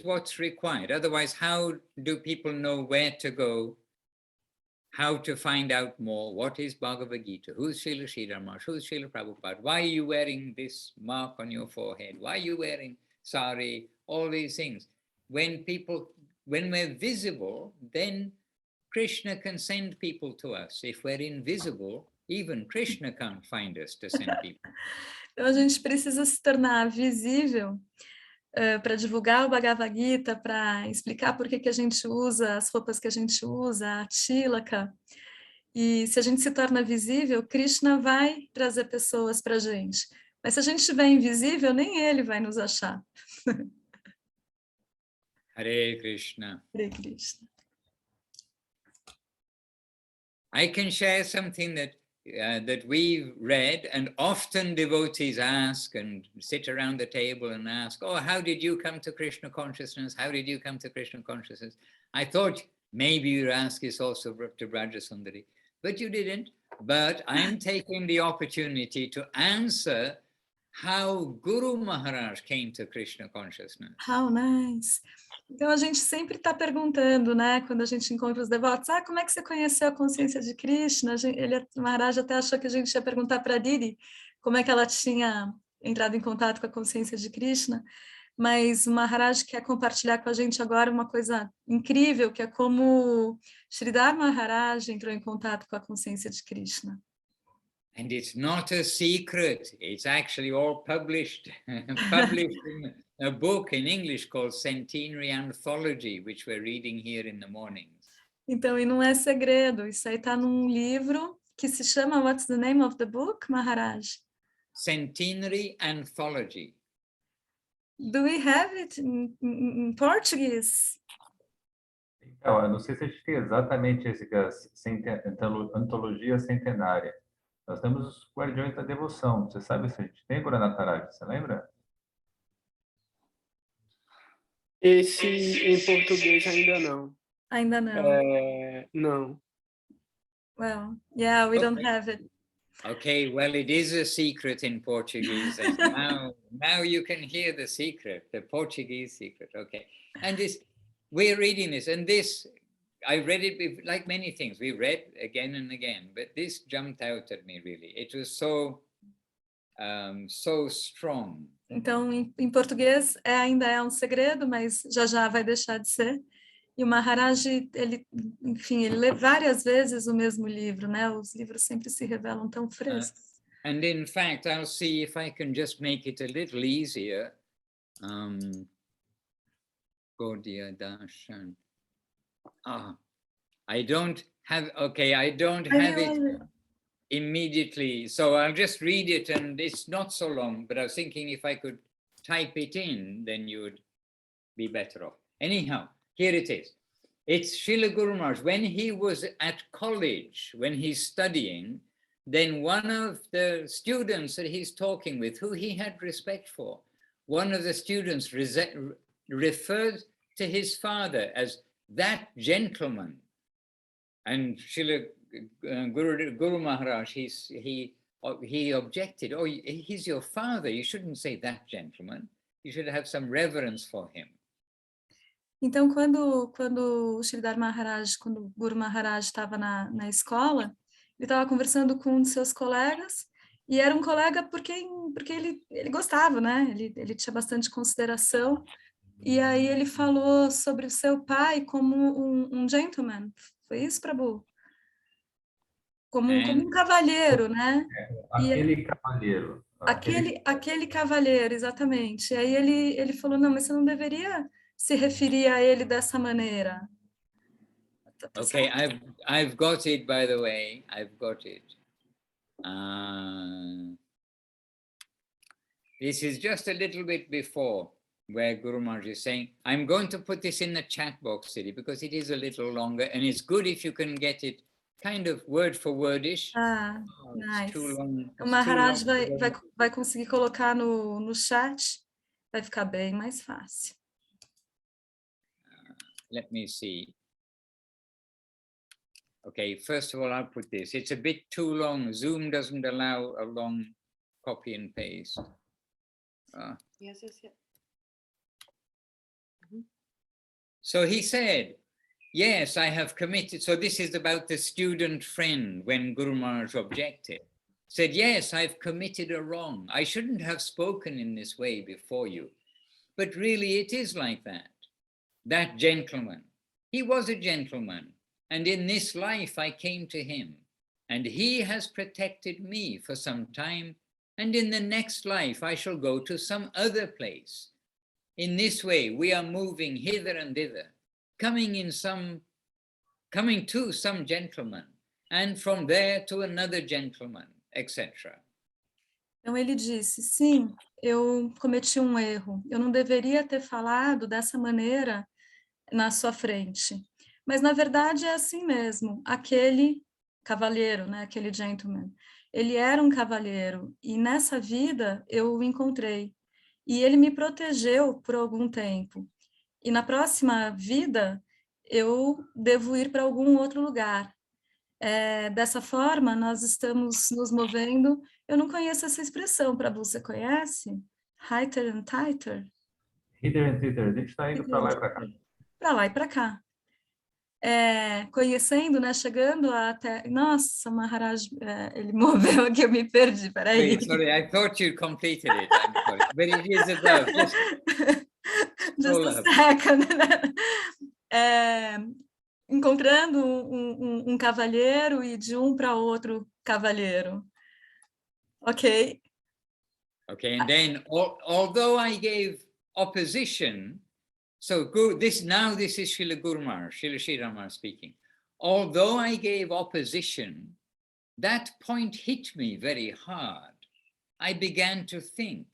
what's required. Otherwise, how do people know where to go, how to find out more? What is Bhagavad Gita? Who's Srila Sridhar Maharaj? Who's Srila Prabhupada? Why are you wearing this mark on your forehead? Why are you wearing sari? All these things. When we're visible, then Krishna can send people to us. If we're invisible, even Krishna can't find us to send people. Então a gente precisa se tornar visível para divulgar o Bhagavad Gita, para explicar por que a gente usa as roupas que a gente usa, a tilaka. E se a gente se torna visível, Krishna vai trazer pessoas para a gente. Mas se a gente estiver invisível, nem ele vai nos achar. Hare Krishna. Hare Krishna. I can share something that we've read, and often devotees ask and sit around the table and ask, oh, how did you come to Krishna consciousness? How did you come to Krishna consciousness? I thought maybe you'd ask this also to Braja Sundari, but you didn't. But I'm taking the opportunity to answer how Guru Maharaj came to Krishna consciousness. How nice! Então a gente sempre está perguntando, né, quando a gente encontra os devotos, como é que você conheceu a consciência de Krishna? O Maharaj até achou que a gente ia perguntar para a Didi como é que ela tinha entrado em contato com a consciência de Krishna, mas o Maharaj quer compartilhar com a gente agora uma coisa incrível, que é como Sridhar Maharaj entrou em contato com a consciência de Krishna. And it's not a secret, it's actually all published in a book in English called Centenary Anthology, which we're reading here in the mornings. Então, e não é segredo, isso aí está num livro que se chama, what's the name of the book, Maharaj? Centenary Anthology. Do we have it in Portuguese? Então, eu não sei se a gente tem exatamente esse que é a antologia centenária. Nós temos os guardiões da devoção. Você sabe se a gente tem, Guru Maharaj? Você lembra? Esse em português ainda não. Ainda não. Não. Well, yeah, we don't have it. Okay, well, it is a secret in Portuguese, and now you can hear the secret, the Portuguese secret. Okay, and we're reading this, and this, I read it like many things. We read again and again, but this jumped out at me really. It was so strong. Então, em português ainda é um segredo, mas já vai deixar de ser. E o Maharaj, ele lê várias vezes o mesmo livro, né? Os livros sempre se revelam tão frescos. And in fact, I'll see if I can just make it a little easier. Gaudiya Darshan. I don't have it immediately, so I'll just read it, and it's not so long, but I was thinking if I could type it in, then you would be better off. Anyhow, here it is. It's Srila Guru Maharaj. When he was at college, when he's studying, then one of the students that he's talking with, who he had respect for, one of the students referred to his father as that gentleman. And Srila Guru Maharaj, he objected, oh, he's your father, you shouldn't say that gentleman, you should have some reverence for him. Então, quando o Sridhar Maharaj, quando o Guru Maharaj estava na escola, ele estava conversando com um de seus colegas, e era um colega porque ele gostava, né? Ele tinha bastante consideração, e aí ele falou sobre o seu pai como um gentleman. Foi isso, Prabhu? Como um cavalheiro, né? Cavalheiro. Aquele cavalheiro, exatamente. E aí ele falou, não, mas você não deveria se referir a ele dessa maneira. Okay, I've got it, by the way. I've got it. This is just a little bit before where Guru Maharaj is saying, I'm going to put this in the chat box, Siri, because it is a little longer and it's good if you can get it kind of word for wordish. Ah, It's too nice. long. O It's Maharaj too long. vai conseguir colocar no chat, vai ficar bem mais fácil. Let me see. Okay, first of all, I'll put this. It's a bit too long. Zoom doesn't allow a long copy and paste. Yes. So he said, yes, I have committed. So this is about the student friend when Guru Maharaj objected. Said, yes, I've committed a wrong. I shouldn't have spoken in this way before you. But really it is like that. That gentleman, he was a gentleman. And in this life I came to him. And he has protected me for some time. And in the next life I shall go to some other place. In this way, we are moving hither and thither, coming to some gentleman, and from there to another gentleman, etc. Então ele disse, sim, eu cometi um erro. Eu não deveria ter falado dessa maneira na sua frente. Mas na verdade é assim mesmo. Aquele cavalheiro, né, aquele gentleman, ele era um cavalheiro e nessa vida eu o encontrei. E ele me protegeu por algum tempo. E na próxima vida, eu devo ir para algum outro lugar. Dessa forma, nós estamos nos movendo. Eu não conheço essa expressão, Prabhu, você conhece? Highter and tighter? Hither and thither, a gente está indo para lá e para cá. Para lá e para cá. Conhecendo, né, chegando até... Nossa, Maharaj, ele moveu aqui, eu me perdi, peraí. Wait, sorry, I thought you completed it. I'm sorry. But it is above. Just a second. Encontrando um cavalheiro e de um para outro cavalheiro. Ok. Okay, and then although I gave opposition, so this is Srila Guru Maharaj, Srila Sridhar Maharaj speaking. Although I gave opposition, that point hit me very hard. I began to think,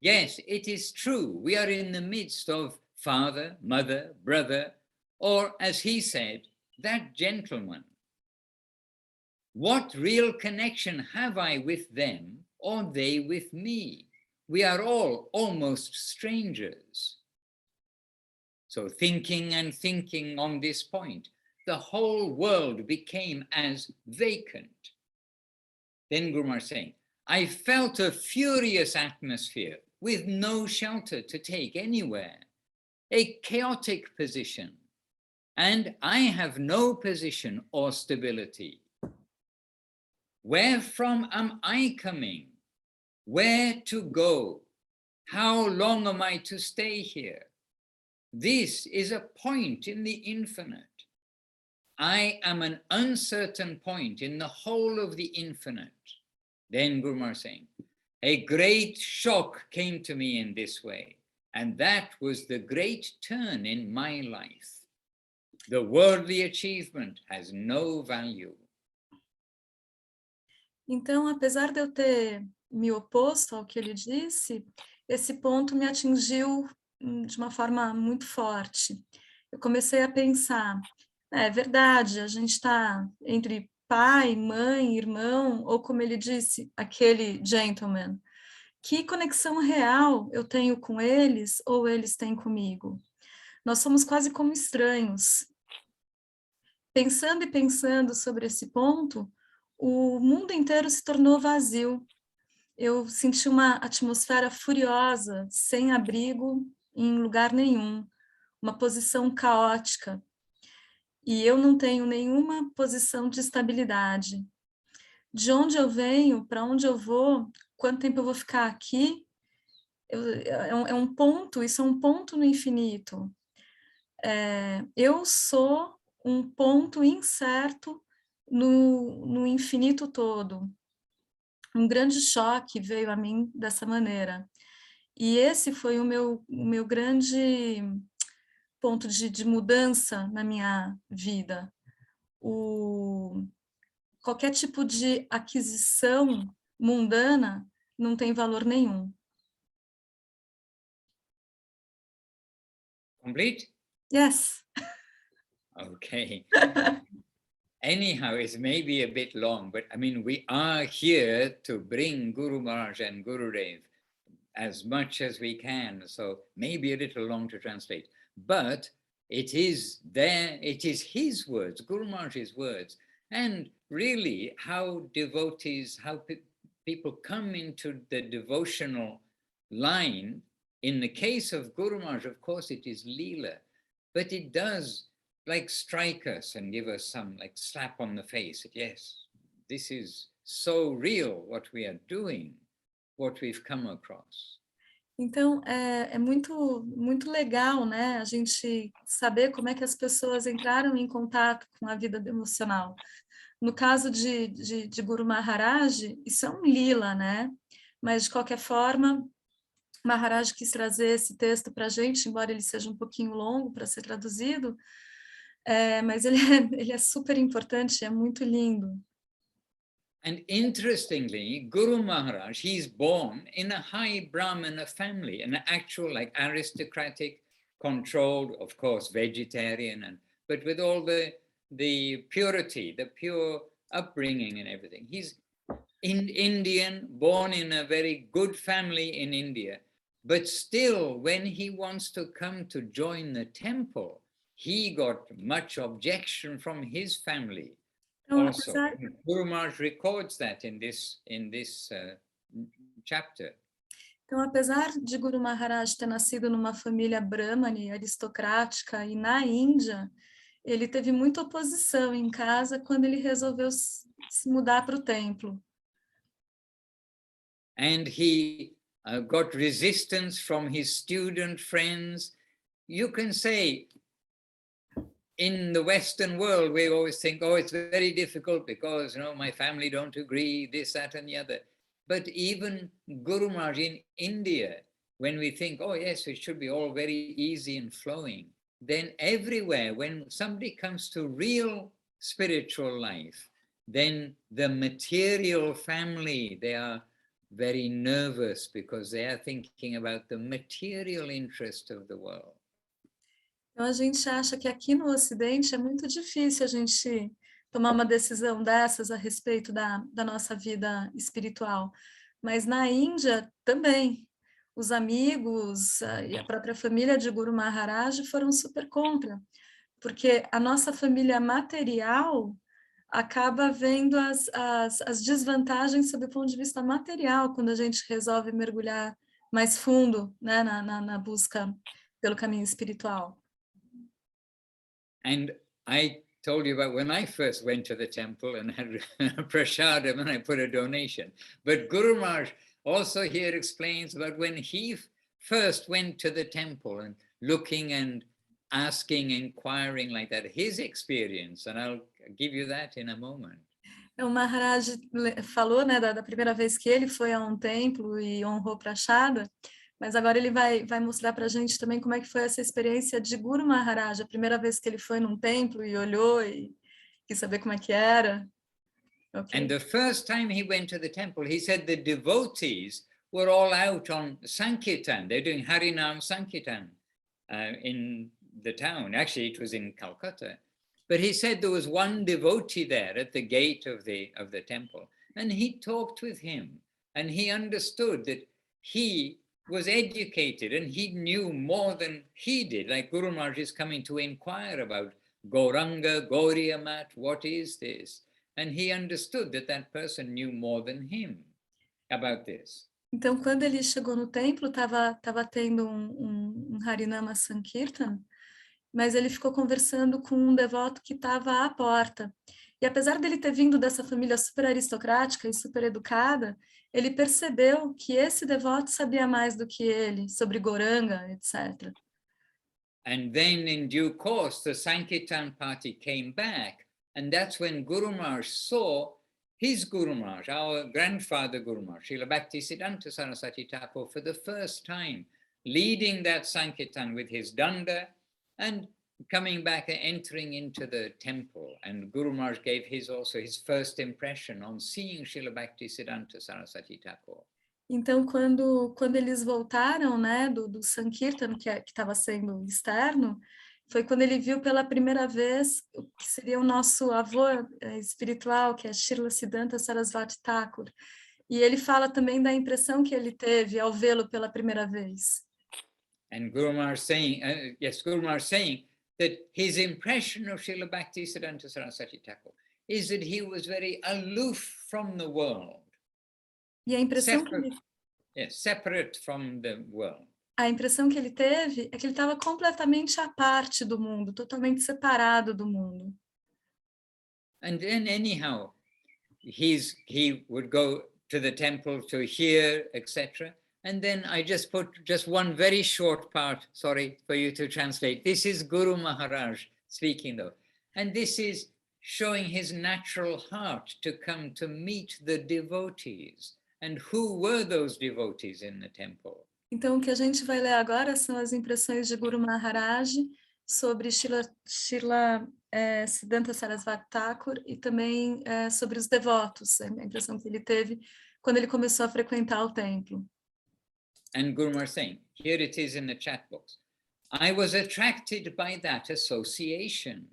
yes, it is true. We are in the midst of father, mother, brother, or as he said, that gentleman. What real connection have I with them or they with me? We are all almost strangers. So thinking and thinking on this point, the whole world became as vacant. Then Guru Maharaj saying, I felt a furious atmosphere with no shelter to take anywhere, a chaotic position, and I have no position or stability. Where from am I coming? Where to go? How long am I to stay here? This is a point in the infinite. I am an uncertain point in the whole of the infinite. Then Guru Maharaj saying, a great shock came to me in this way, and that was the great turn in my life. The worldly achievement has no value. Então, apesar de eu ter me oposto ao que ele disse, esse ponto me atingiu de uma forma muito forte. Eu comecei a pensar, é verdade, a gente está entre pai, mãe, irmão, ou como ele disse, aquele gentleman. Que conexão real eu tenho com eles ou eles têm comigo? Nós somos quase como estranhos. Pensando e pensando sobre esse ponto, o mundo inteiro se tornou vazio. Eu senti uma atmosfera furiosa, sem abrigo, em lugar nenhum, uma posição caótica. E eu não tenho nenhuma posição de estabilidade. De onde eu venho, para onde eu vou, quanto tempo eu vou ficar aqui, é um ponto, isso é um ponto no infinito. Eu sou um ponto incerto no infinito todo. Um grande choque veio a mim dessa maneira. E esse foi o meu grande ponto de mudança na minha vida. Qualquer tipo de aquisição mundana não tem valor nenhum. Complete? Yes. Okay. Anyhow, it's maybe a bit long, but I mean, we are here to bring Guru Maharaj and Gurudev as much as we can. So maybe a little long to translate, but it is there, it is his words, Guru Maharaj's words, and really how devotees, how people come into the devotional line. In the case of Guru Maharaj, of course, it is Leela, but it does like strike us and give us some like slap on the face. Yes, this is so real what we are doing, what we've come across. Então, é muito legal, né, a gente saber como é que as pessoas entraram em contato com a vida emocional. No caso de Guru Maharaj, isso é um lila, né? Mas, de qualquer forma, Maharaj quis trazer esse texto para a gente, embora ele seja um pouquinho longo para ser traduzido, mas ele é super importante, é muito lindo. And interestingly, Guru Maharaj, he's born in a high Brahmana family, an actual like aristocratic, controlled, of course, vegetarian, but with all the purity, the pure upbringing and everything. He's Indian, born in a very good family in India, but still when he wants to come to join the temple, he got much objection from his family. Então, Also, Guru Maharaj records that in this chapter. Então, apesar de Guru Maharaj ter nascido numa família brahmane, aristocrática, e na Índia, ele teve muita oposição em casa quando ele resolveu se mudar para o templo. And he got resistance from his student friends. You can say, in the Western world, we always think, oh, it's very difficult because, you know, my family don't agree, this, that, and the other. But even Guru Maharaj in India, when we think, oh, yes, it should be all very easy and flowing, then everywhere, when somebody comes to real spiritual life, then the material family, they are very nervous because they are thinking about the material interest of the world. Então, a gente acha que aqui no Ocidente é muito difícil a gente tomar uma decisão dessas a respeito da nossa vida espiritual. Mas na Índia também. Os amigos e a própria família de Guru Maharaj foram super contra. Porque a nossa família material acaba vendo as desvantagens sob o ponto de vista material quando a gente resolve mergulhar mais fundo, né, na busca pelo caminho espiritual. And I told you about when I first went to the temple and had prasadam and I put a donation. But Guru Maharaj also here explains about when he first went to the temple and looking and asking, inquiring like that, his experience. And I'll give you that in a moment. O Maharaj falou, né, da primeira vez que ele foi a um templo e honrou prachada, mas agora ele vai mostrar para a gente também como é que foi essa experiência de Guru Maharaj, a primeira vez que ele foi num templo e olhou e quis saber como é que era. Okay. And the first time he went to the temple, he said the devotees were all out on Sankirtan. They're doing Harinam Sankirtan in the town. Actually, it was in Calcutta. But he said there was one devotee there at the gate of the temple. And he talked with him. And he understood that he was educated and he knew more than he did. Like Guru Maharaj is coming to inquire about Gauranga, Gaudiya Mat, what is this? And he understood that that person knew more than him about this. Então, quando ele chegou no templo, estava tendo um Harinama Sankirtan, mas ele ficou conversando com um devoto que estava à porta. E apesar dele ter vindo dessa família super aristocrática e super educada, ele percebeu que esse devoto sabia mais do que ele sobre Gauranga, etc. And then in due course, the Sankirtan party came back. And that's when Guru Maharaj saw his Guru Maharaj, our grandfather Guru Maharaj, Srila Bhaktisiddhanta Saraswati Thakur, for the first time, leading that Sankirtan with his danda and coming back and entering into the temple. And Guru Maharaj gave also his first impression on seeing Srila Bhaktisiddhanta Saraswati Thakur. Então, quando eles voltaram, né, do Sankirtan, que estava sendo externo, foi quando ele viu pela primeira vez o que seria o nosso avô espiritual, que é Srila Siddhanta Sarasvati Thakur. E ele fala também da impressão que ele teve ao vê-lo pela primeira vez. And Guru Maharaj saying, Guru Maharaj saying that his impression of Srila Bhaktisiddhanta Saraswati Thakur is that he was very aloof from the world. E a impressão que ele... separate from the world. A impressão que ele teve é que ele estava completamente à parte do mundo, totalmente separado do mundo. And then anyhow, he would go to the temple to hear, etc. And then I just put just one very short part, sorry for you to translate. This is Guru Maharaj speaking though. And this is showing his natural heart to come to meet the devotees. And who were those devotees in the temple? Então, o que a gente vai ler agora são as impressões de Guru Maharaj sobre Srila Siddhanta Sarasvati Thakur e também sobre os devotos, a impressão que ele teve quando ele começou a frequentar o templo. And Guru Maharaj saying, here it is in the chat box, I was attracted by that association.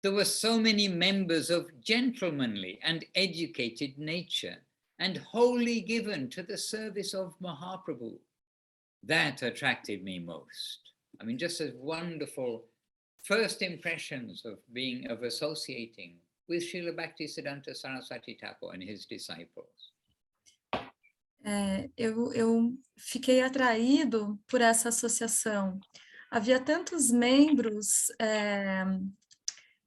There were so many members of gentlemanly and educated nature and wholly given to the service of Mahaprabhu. That attracted me most. I mean, just as wonderful first impressions of associating with Srila Bhaktisiddhanta Saraswati Thakur and his disciples. Eu fiquei atraído por essa associação. Havia tantos membros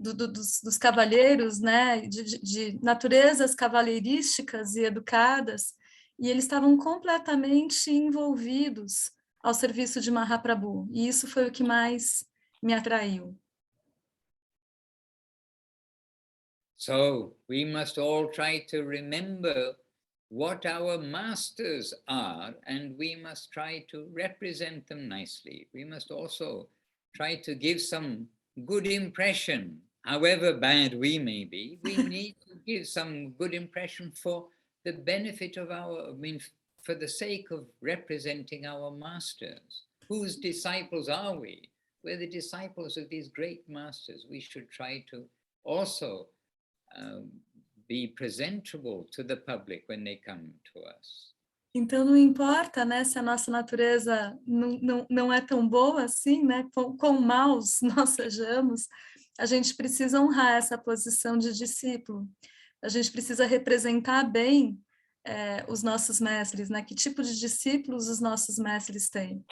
dos cavalheiros, né, de naturezas cavalheirísticas e educadas, e eles estavam completamente envolvidos ao serviço de Mahaprabhu, e isso foi o que mais me atraiu. So, we must all try to remember what our masters are, and we must try to represent them nicely. We must also try to give some good impression, however bad we may be. We need to give some good impression for the benefit of for the sake of representing our masters. Whose disciples are we? We're the disciples of these great masters. We should try to also be presentable to the public when they come to us. Então não importa, né, se a nossa natureza não é tão boa assim, né, quão maus nós sejamos, a gente precisa honrar essa posição de discípulo. A gente precisa representar bem os nossos mestres, né? Que tipo de discípulos os nossos mestres têm.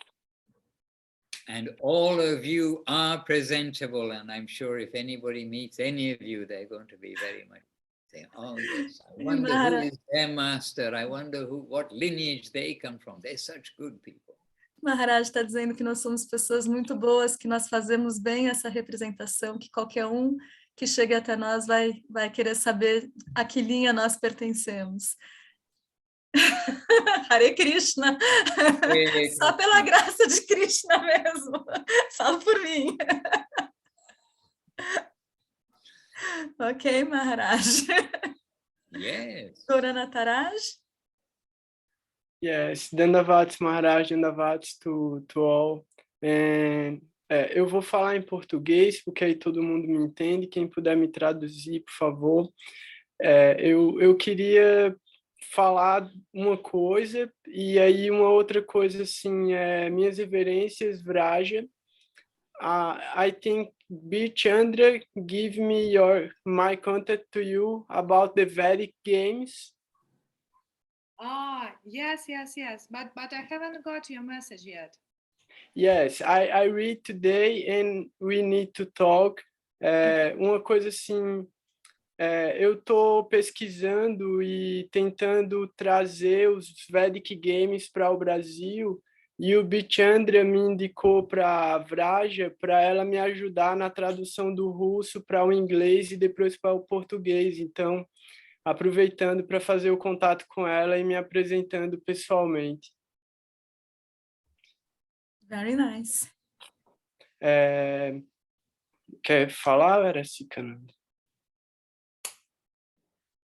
And all of you are presentable, and I'm sure if anybody meets any of you, they're going to be very much saying, oh yes, I wonder who is their master, I wonder what lineage they come from, they're such good people. Maharaj está dizendo que nós somos pessoas muito boas, que nós fazemos bem essa representação, que qualquer um que chegue até nós vai querer saber a que linha nós pertencemos. Hare Krishna, só pela graça de Krishna mesmo, fala por mim. Ok, Maharaj. Yes. Gauranataraj? Yes, Dandavats Maharaj, Dandavats to all. Eu vou falar em português, porque aí todo mundo me entende. Quem puder me traduzir, por favor. Eu queria falar uma coisa, e aí uma outra coisa, assim, minhas reverências, Braja. I think Bichandra give me my contact to you about the Vedic games. Yes. But I haven't got your message yet. Yes, I read today and we need to talk. Uma coisa assim, eu estou pesquisando e tentando trazer os Vedic Games para o Brasil, e o Bichandra me indicou para a Vraja para ela me ajudar na tradução do russo para o inglês e depois para o português. Então, aproveitando para fazer o contato com ela e me apresentando pessoalmente. Very nice. Quer falar, Veracika?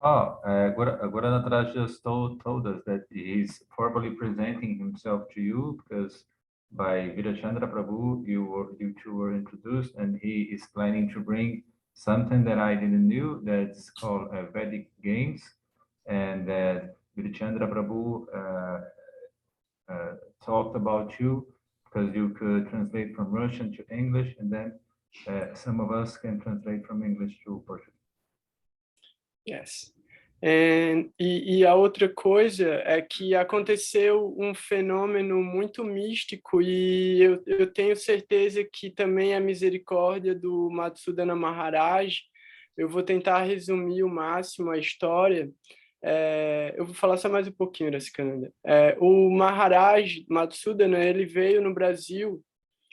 Guru Maharaj just told us that he's formally presenting himself to you because by Virachandra Prabhu, you two were introduced, and he is planning to bring something that I didn't knew that's called Vedic games, and that Virachandra Prabhu talked about you because you could translate from Russian to English, and then some of us can translate from English to Portuguese. Yes. E a outra coisa é que aconteceu um fenômeno muito místico e eu tenho certeza que também a misericórdia do Madhusudan Maharaj. Eu vou tentar resumir o máximo a história. Eu vou falar só mais um pouquinho desse Canadá. O Maharaj Madhusudan, ele veio no Brasil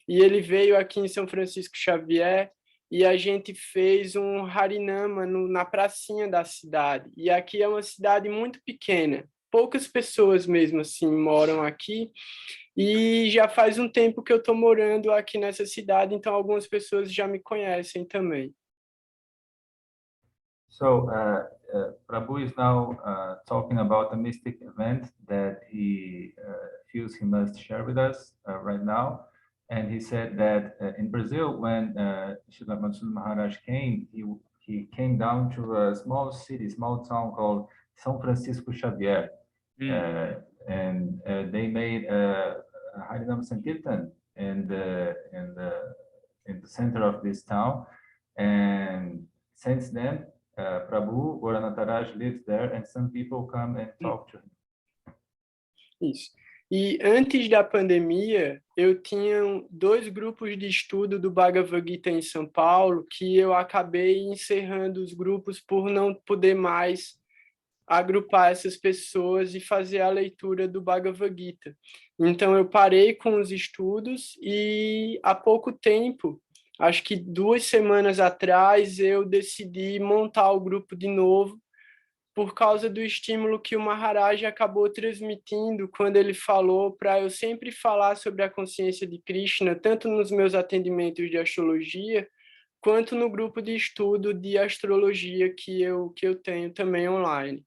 e ele veio aqui em São Francisco Xavier e a gente fez um Harinama na pracinha da cidade. E aqui é uma cidade muito pequena, poucas pessoas mesmo assim moram aqui, e já faz um tempo que eu estou morando aqui nessa cidade, então algumas pessoas já me conhecem também. So Prabhu is now talking about a mystic event that he feels he must share with us right now. And he said that in Brazil, when Srila Madhusudan Maharaj came, he came down to a small city, small town called São Francisco Xavier. And they made a Harinam Sankirtan in the center of this town. And since then, Prabhu Gaudiya lives there, and some people come and talk to him. Isso. E antes da pandemia, eu tinha 2 grupos de estudo do Bhagavad Gita em São Paulo, que eu acabei encerrando os grupos por não poder mais agrupar essas pessoas e fazer a leitura do Bhagavad Gita. Então, eu parei com os estudos e há pouco tempo, acho que 2 semanas atrás, eu decidi montar o grupo de novo, por causa do estímulo que o Maharaj acabou transmitindo quando ele falou para eu sempre falar sobre a consciência de Krishna, tanto nos meus atendimentos de astrologia, quanto no grupo de estudo de astrologia que eu tenho também online.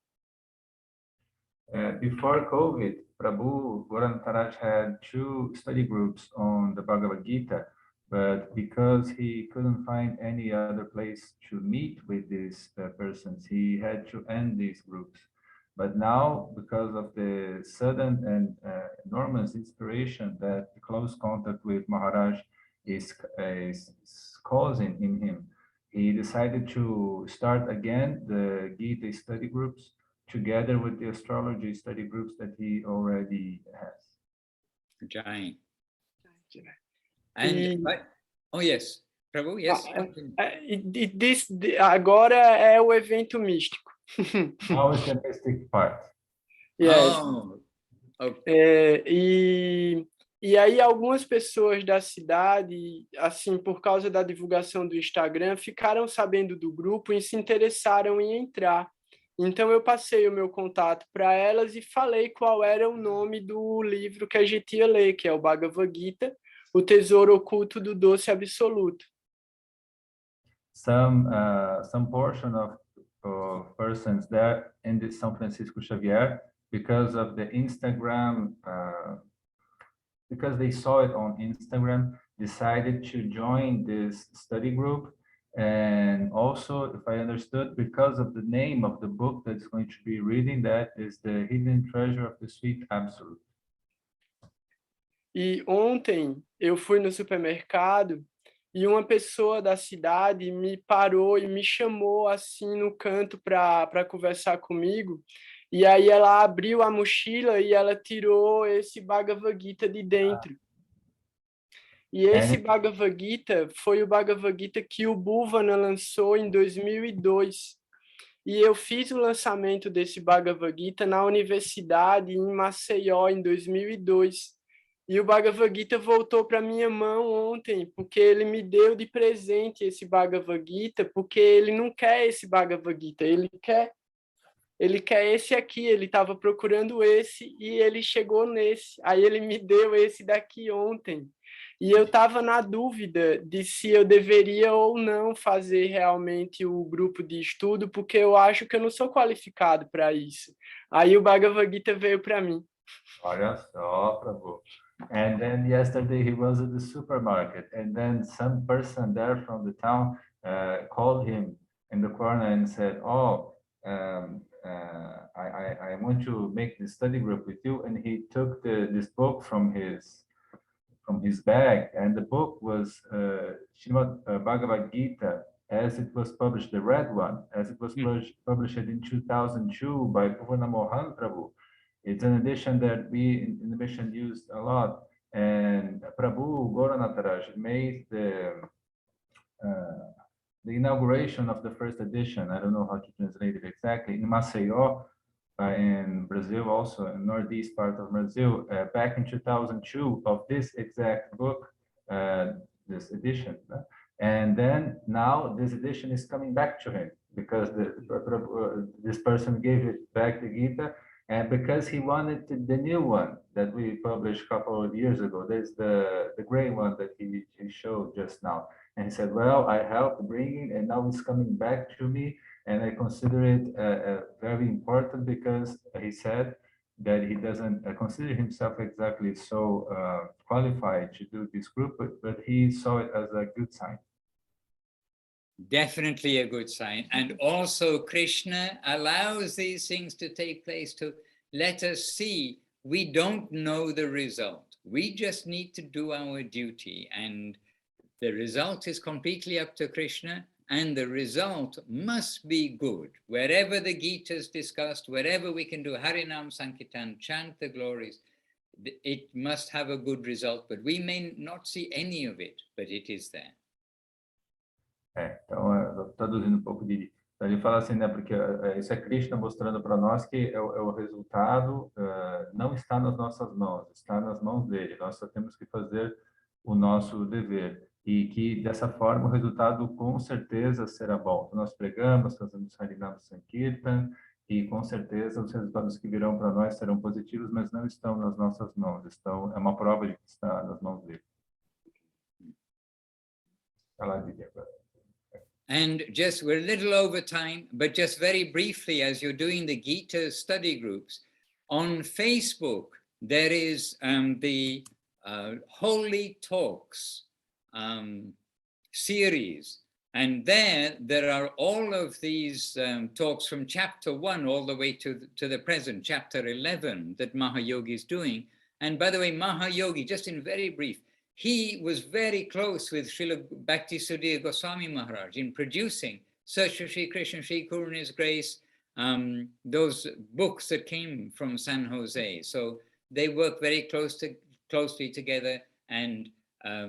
Before COVID, Prabhu Gaudiya Maharaj had 2 study groups on the Bhagavad Gita, but because he couldn't find any other place to meet with these persons, he had to end these groups. But now, because of the sudden and enormous inspiration that the close contact with Maharaj is causing in him, he decided to start again the Gita study groups together with the astrology study groups that he already has. Giant. And oh yes, Prabhu, yes. Agora é o evento místico. Now is the mystic part. Yes. Oh, okay. E aí algumas pessoas da cidade, assim, por causa da divulgação do Instagram, ficaram sabendo do grupo e se interessaram em entrar. Então eu passei o meu contato para elas e falei qual era o nome do livro que a gente ia ler, que é o Bhagavad Gita, o tesouro oculto do doce absoluto. Some portion of persons there in the São Francisco Xavier, because of the Instagram, because they saw it on Instagram, decided to join this study group. And also, if I understood, because of the name of the book that's going to be reading, that is the Hidden Treasure of the Sweet Absolute. E ontem eu fui no supermercado e uma pessoa da cidade me parou e me chamou assim no canto para conversar comigo. E aí ela abriu a mochila e ela tirou esse Bhagavad Gita de dentro. E esse Bhagavad Gita foi o Bhagavad Gita que o Bhuvana lançou em 2002. E eu fiz o lançamento desse Bhagavad Gita na universidade em Maceió em 2002. E o Bhagavad Gita voltou para minha mão ontem, porque ele me deu de presente esse Bhagavad Gita, porque ele não quer esse Bhagavad Gita, ele quer esse aqui, ele estava procurando esse e ele chegou nesse. Aí ele me deu esse daqui ontem. E eu estava na dúvida de se eu deveria ou não fazer realmente o grupo de estudo, porque eu acho que eu não sou qualificado para isso. Aí o Bhagavad Gita veio para mim. Olha só, Prabhu. And then yesterday he was at the supermarket, and then some person there from the town called him in the corner and said, "Oh, I want to make this study group with you." And he took this book from his bag, and the book was Srimad Bhagavad Gita, as it was published, the red one, as it was published in 2002 by Govinda Maharaj Prabhu. It's an edition that we in the mission used a lot, and Prabhu Gauranatharaj made the inauguration of the first edition. I don't know how to translate it exactly, in Maceió, in Brazil, also in northeast part of Brazil, back in 2002, of this exact book, this edition. And then now this edition is coming back to him because this person gave it back the Gita, and because he wanted the new one that we published a couple of years ago. There's the gray one that he showed just now. And he said, well, I helped bringing, and now it's coming back to me. And I consider it very important because he said that he doesn't consider himself exactly so qualified to do this group, but he saw it as a good sign. Definitely a good sign. And also Krishna allows these things to take place to let us see we don't know the result. We just need to do our duty, and the result is completely up to Krishna, and the result must be good. Wherever the Gita is discussed, wherever we can do Harinam Sankirtan, chant the glories, it must have a good result, but we may not see any of it, but it is there. Então, traduzindo um pouco ele fala assim, né, porque isso é Krishna mostrando para nós que o resultado não está nas nossas mãos, está nas mãos dele. Nós só temos que fazer o nosso dever. E que, dessa forma, o resultado com certeza será bom. Nós pregamos, fazemos Harinam Sankirtan, e com certeza os resultados que virão para nós serão positivos, mas não estão nas nossas mãos. É uma prova de que está nas mãos dele. And just, we're a little over time, but just very briefly, as you're doing the Gita study groups, on Facebook, there is the Holy Talks series. And there are all of these talks from chapter 1 all the way to the present, chapter 11, that Mahayogi is doing. And by the way, Mahayogi, just in very brief, he was very close with Srila Bhakti Sudhir Goswami Maharaj in producing Search for Sri Krishna, Sri Karuna's Grace, those books that came from San Jose. So they work very closely together, and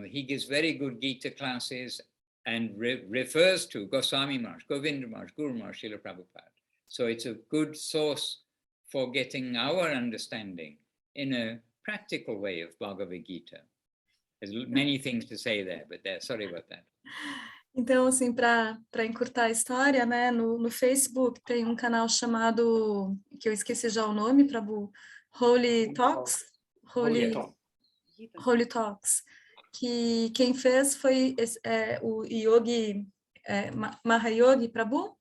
he gives very good Gita classes and refers to Goswami Maharaj, Govinda Maharaj, Guru Maharaj, Srila Prabhupada. So it's a good source for getting our understanding in a practical way of Bhagavad Gita. There's many things to say there, but sorry about that. Então, assim, para encurtar a história, né, no Facebook tem um canal chamado, que eu esqueci já o nome, Prabhu, Holy Talks, Holy Talks, que quem fez foi o Yogi Mahayogi Prabhu,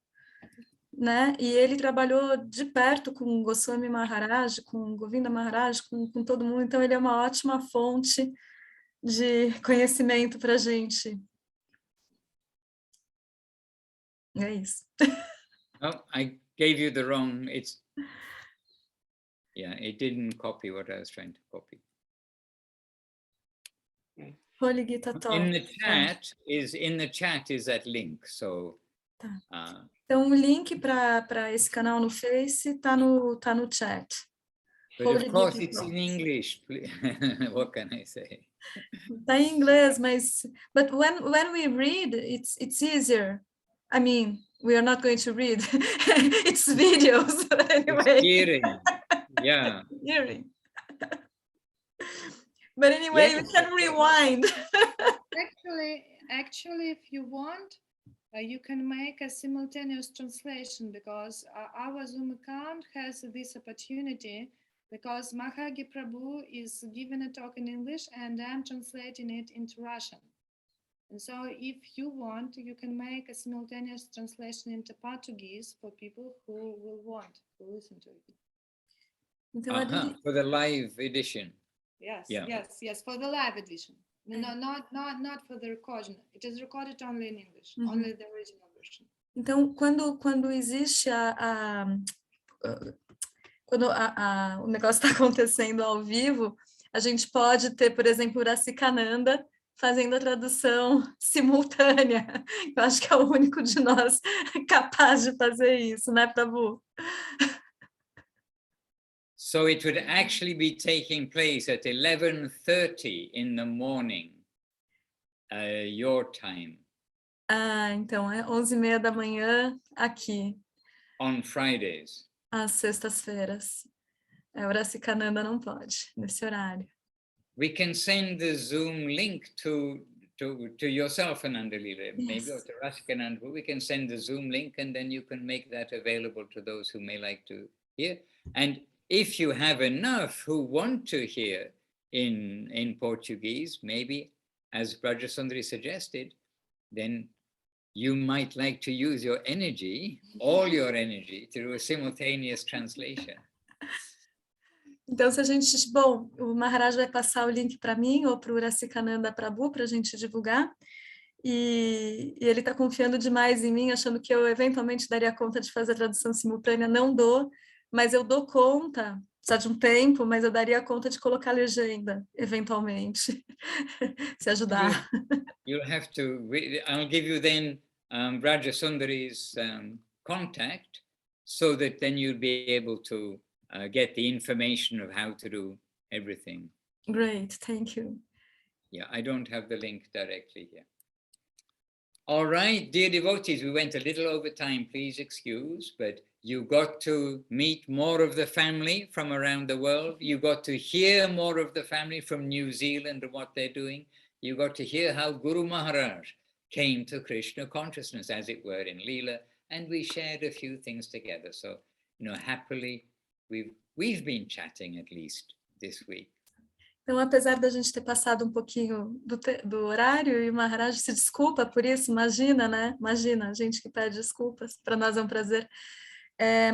né, e ele trabalhou de perto com Goswami Maharaj, com Govinda Maharaj, com todo mundo, então ele é uma ótima fonte de conhecimento para a gente. É isso. Oh, I gave you the wrong, it didn't copy what I was trying to copy. Holy Gita Talk. In the chat is that link, so... Tá. Então, o link para esse canal no Face tá no chat. But of course it's in English. What can I say? Tá em inglês, mas but when we read, it's easier. I mean, we are not going to read. It's videos anyway. It's hearing. Yeah. Hearing. But anyway, yes. We can rewind. Actually, if you want, you can make a simultaneous translation, because our Zoom account has this opportunity because Mahagi Prabhu is giving a talk in English and I'm translating it into Russian. And so if you want, you can make a simultaneous translation into Portuguese for people who will want to listen to it. Então, a Didi, For the live edition. Yes, Yeah. yes, for the live edition. No, not for the recording. It is recorded only in English, only the original version. então quando existe quando o negócio está acontecendo ao vivo, a gente pode ter, por exemplo, Uracikananda fazendo a tradução simultânea. Eu acho que é o único de nós capaz de fazer isso, né, Prabhu? So it would actually be taking place at 11:30 in the morning, your time. Então é 11h30 da manhã aqui, On Fridays. às sextas-feiras. A Uracikananda não pode, nesse horário. We can send the Zoom link to yourself, Ananda Leela, maybe, or to Rasikananda, but we can send the Zoom link and then you can make that available to those who may like to hear. And if you have enough who want to hear in Portuguese, maybe, as Braja Sundari suggested, then you might like to use your energy, all your energy, to do a simultaneous translation. Então, se a gente... Bom, o Maharaj vai passar o link para mim ou para o Uracikananda Prabhu para a gente divulgar. E ele está confiando demais em mim, achando que eu eventualmente daria conta de fazer a tradução simultânea. Não dou, mas eu dou conta, precisa de um tempo, mas eu daria conta de colocar a legenda, eventualmente, se ajudar. You'll have to, I'll give you then Braja Sundari's contact, so that then you'll be able to get the information of how to do everything. Great, thank you. Yeah, I don't have the link directly here. All right, dear devotees, we went a little over time, please excuse, but you got to meet more of the family from around the world. You got to hear more of the family from New Zealand and what they're doing. You got to hear how Guru Maharaj came to Krishna consciousness, as it were, in Leela, and we shared a few things together. So, happily, we've been chatting at least this week. Então, apesar da gente ter passado um pouquinho do horário, e o Maharaj se desculpa por isso, imagina, né? Imagina, a gente que pede desculpas, para nós é um prazer.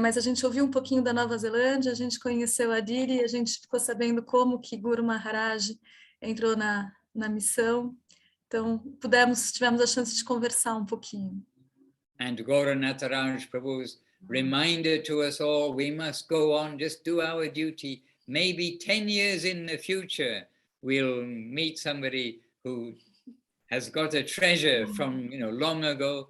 Mas a gente ouviu um pouquinho da Nova Zelândia, a gente conheceu a Didi, a gente ficou sabendo como que Guru Maharaj entrou na missão. Então, tivemos a chance de conversar um pouquinho. And Gauranath Raj Prabhu's reminder to us all, we must go on, just do our duty. Maybe 10 years in the future, we'll meet somebody who has got a treasure from, long ago.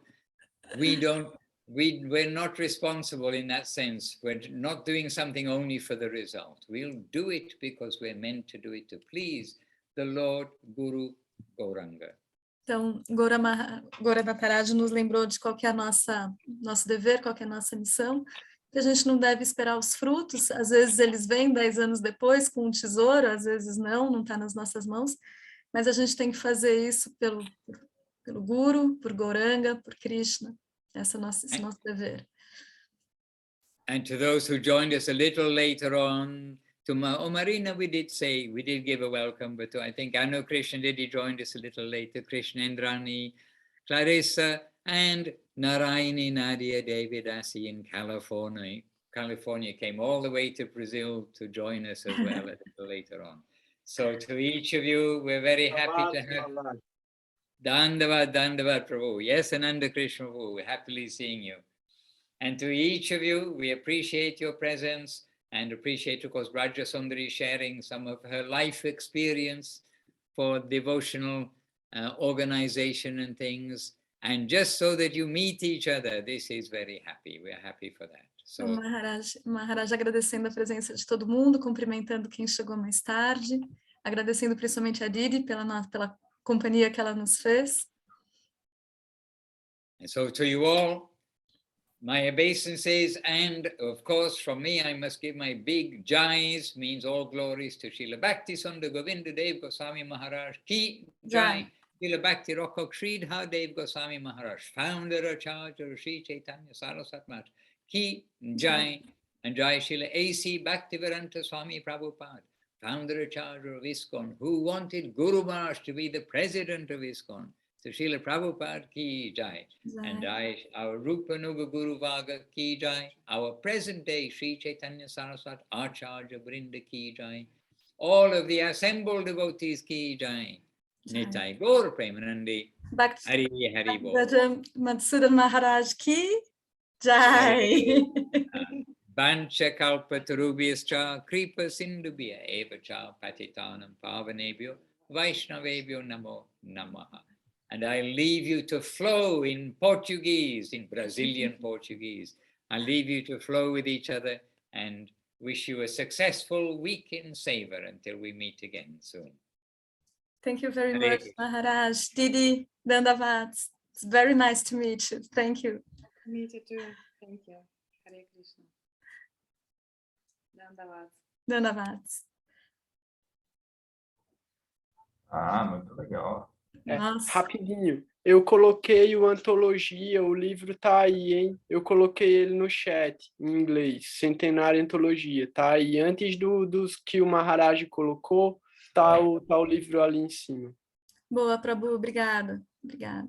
We're not responsible in that sense. We're not doing something only for the result. We'll do it because we're meant to do it to please the Lord Guru Gauranga. Então, Gauranath Raj nos lembrou de qual que é nosso dever, qual que é a nossa missão, que a gente não deve esperar os frutos, às vezes eles vêm 10 anos depois com um tesouro, às vezes não está nas nossas mãos, mas a gente tem que fazer isso pelo Guru, por Gauranga, por Krishna, esse é nosso dever. And to those who joined us a little later on, to Marina, we did give a welcome, but I think Anu Krishna Didi joined us a little later, Krishna Indrani, Clarissa, and Narayani Nadia Devi Dasi in California. California came all the way to Brazil to join us as well a little later on. So to each of you, we're very happy to have Dandavad Prabhu. Yes, Ananda Krishna Prabhu, we're happily seeing you. And to each of you, we appreciate your presence and appreciate, of course, Braja Sundari sharing some of her life experience for devotional organization and things. And just so that you meet each other, this is very happy. We are happy for that. So, Maharaj agradecendo a presença de todo mundo, cumprimentando quem chegou mais tarde, agradecendo principalmente a Didi pela companhia que ela nos fez. And so to you all, my obeisances, and of course from me I must give my big jais, means all glories to Srila Sundar Govinda Devi Goswami Maharaj ki jai. Srila Bhakti Rokok Sridhar Devi Goswami Maharaj, founder Acharya Sri Chaitanya Saraswat Maharaj ki jai. And Jai Srila A.C. Bhaktivedanta Swami Prabhupada, founder Acharya of ISKCON, who wanted Guru Maharaj to be the president of ISKCON. So Srila Prabhupada ki Jai. And our Rupa Nuga Guru Vaga ki Jai. Our present day Sri Chaitanya Saraswat Acharya Brinda ki Jai. All of the assembled devotees ki Jai. Nitai Gaur Premanandi. Hari Hari Bol. Madhusudan Maharaj ki Jai. Bancha kalpa tarubhyascha kripa sindubhya evacha patitanam pavanebhyo vaishnavebhyo namo namaha. And I leave you to flow in Portuguese, in Brazilian Portuguese. I leave you to flow with each other and wish you a successful week in Seva until we meet again soon. Thank you very much, Maharaj. Didi, Dandavats. It's very nice to meet you. Thank you. Me too. Thank you. Hare Krishna. Dandavats. Dandavats. Muito legal. Rapidinho, eu coloquei o Antologia, o livro tá aí, hein? Eu coloquei ele no chat, em inglês, Centenário Antologia, tá aí. Antes dos que o Maharaj colocou, tá o livro ali em cima. Boa, Prabhu, obrigada. Obrigada.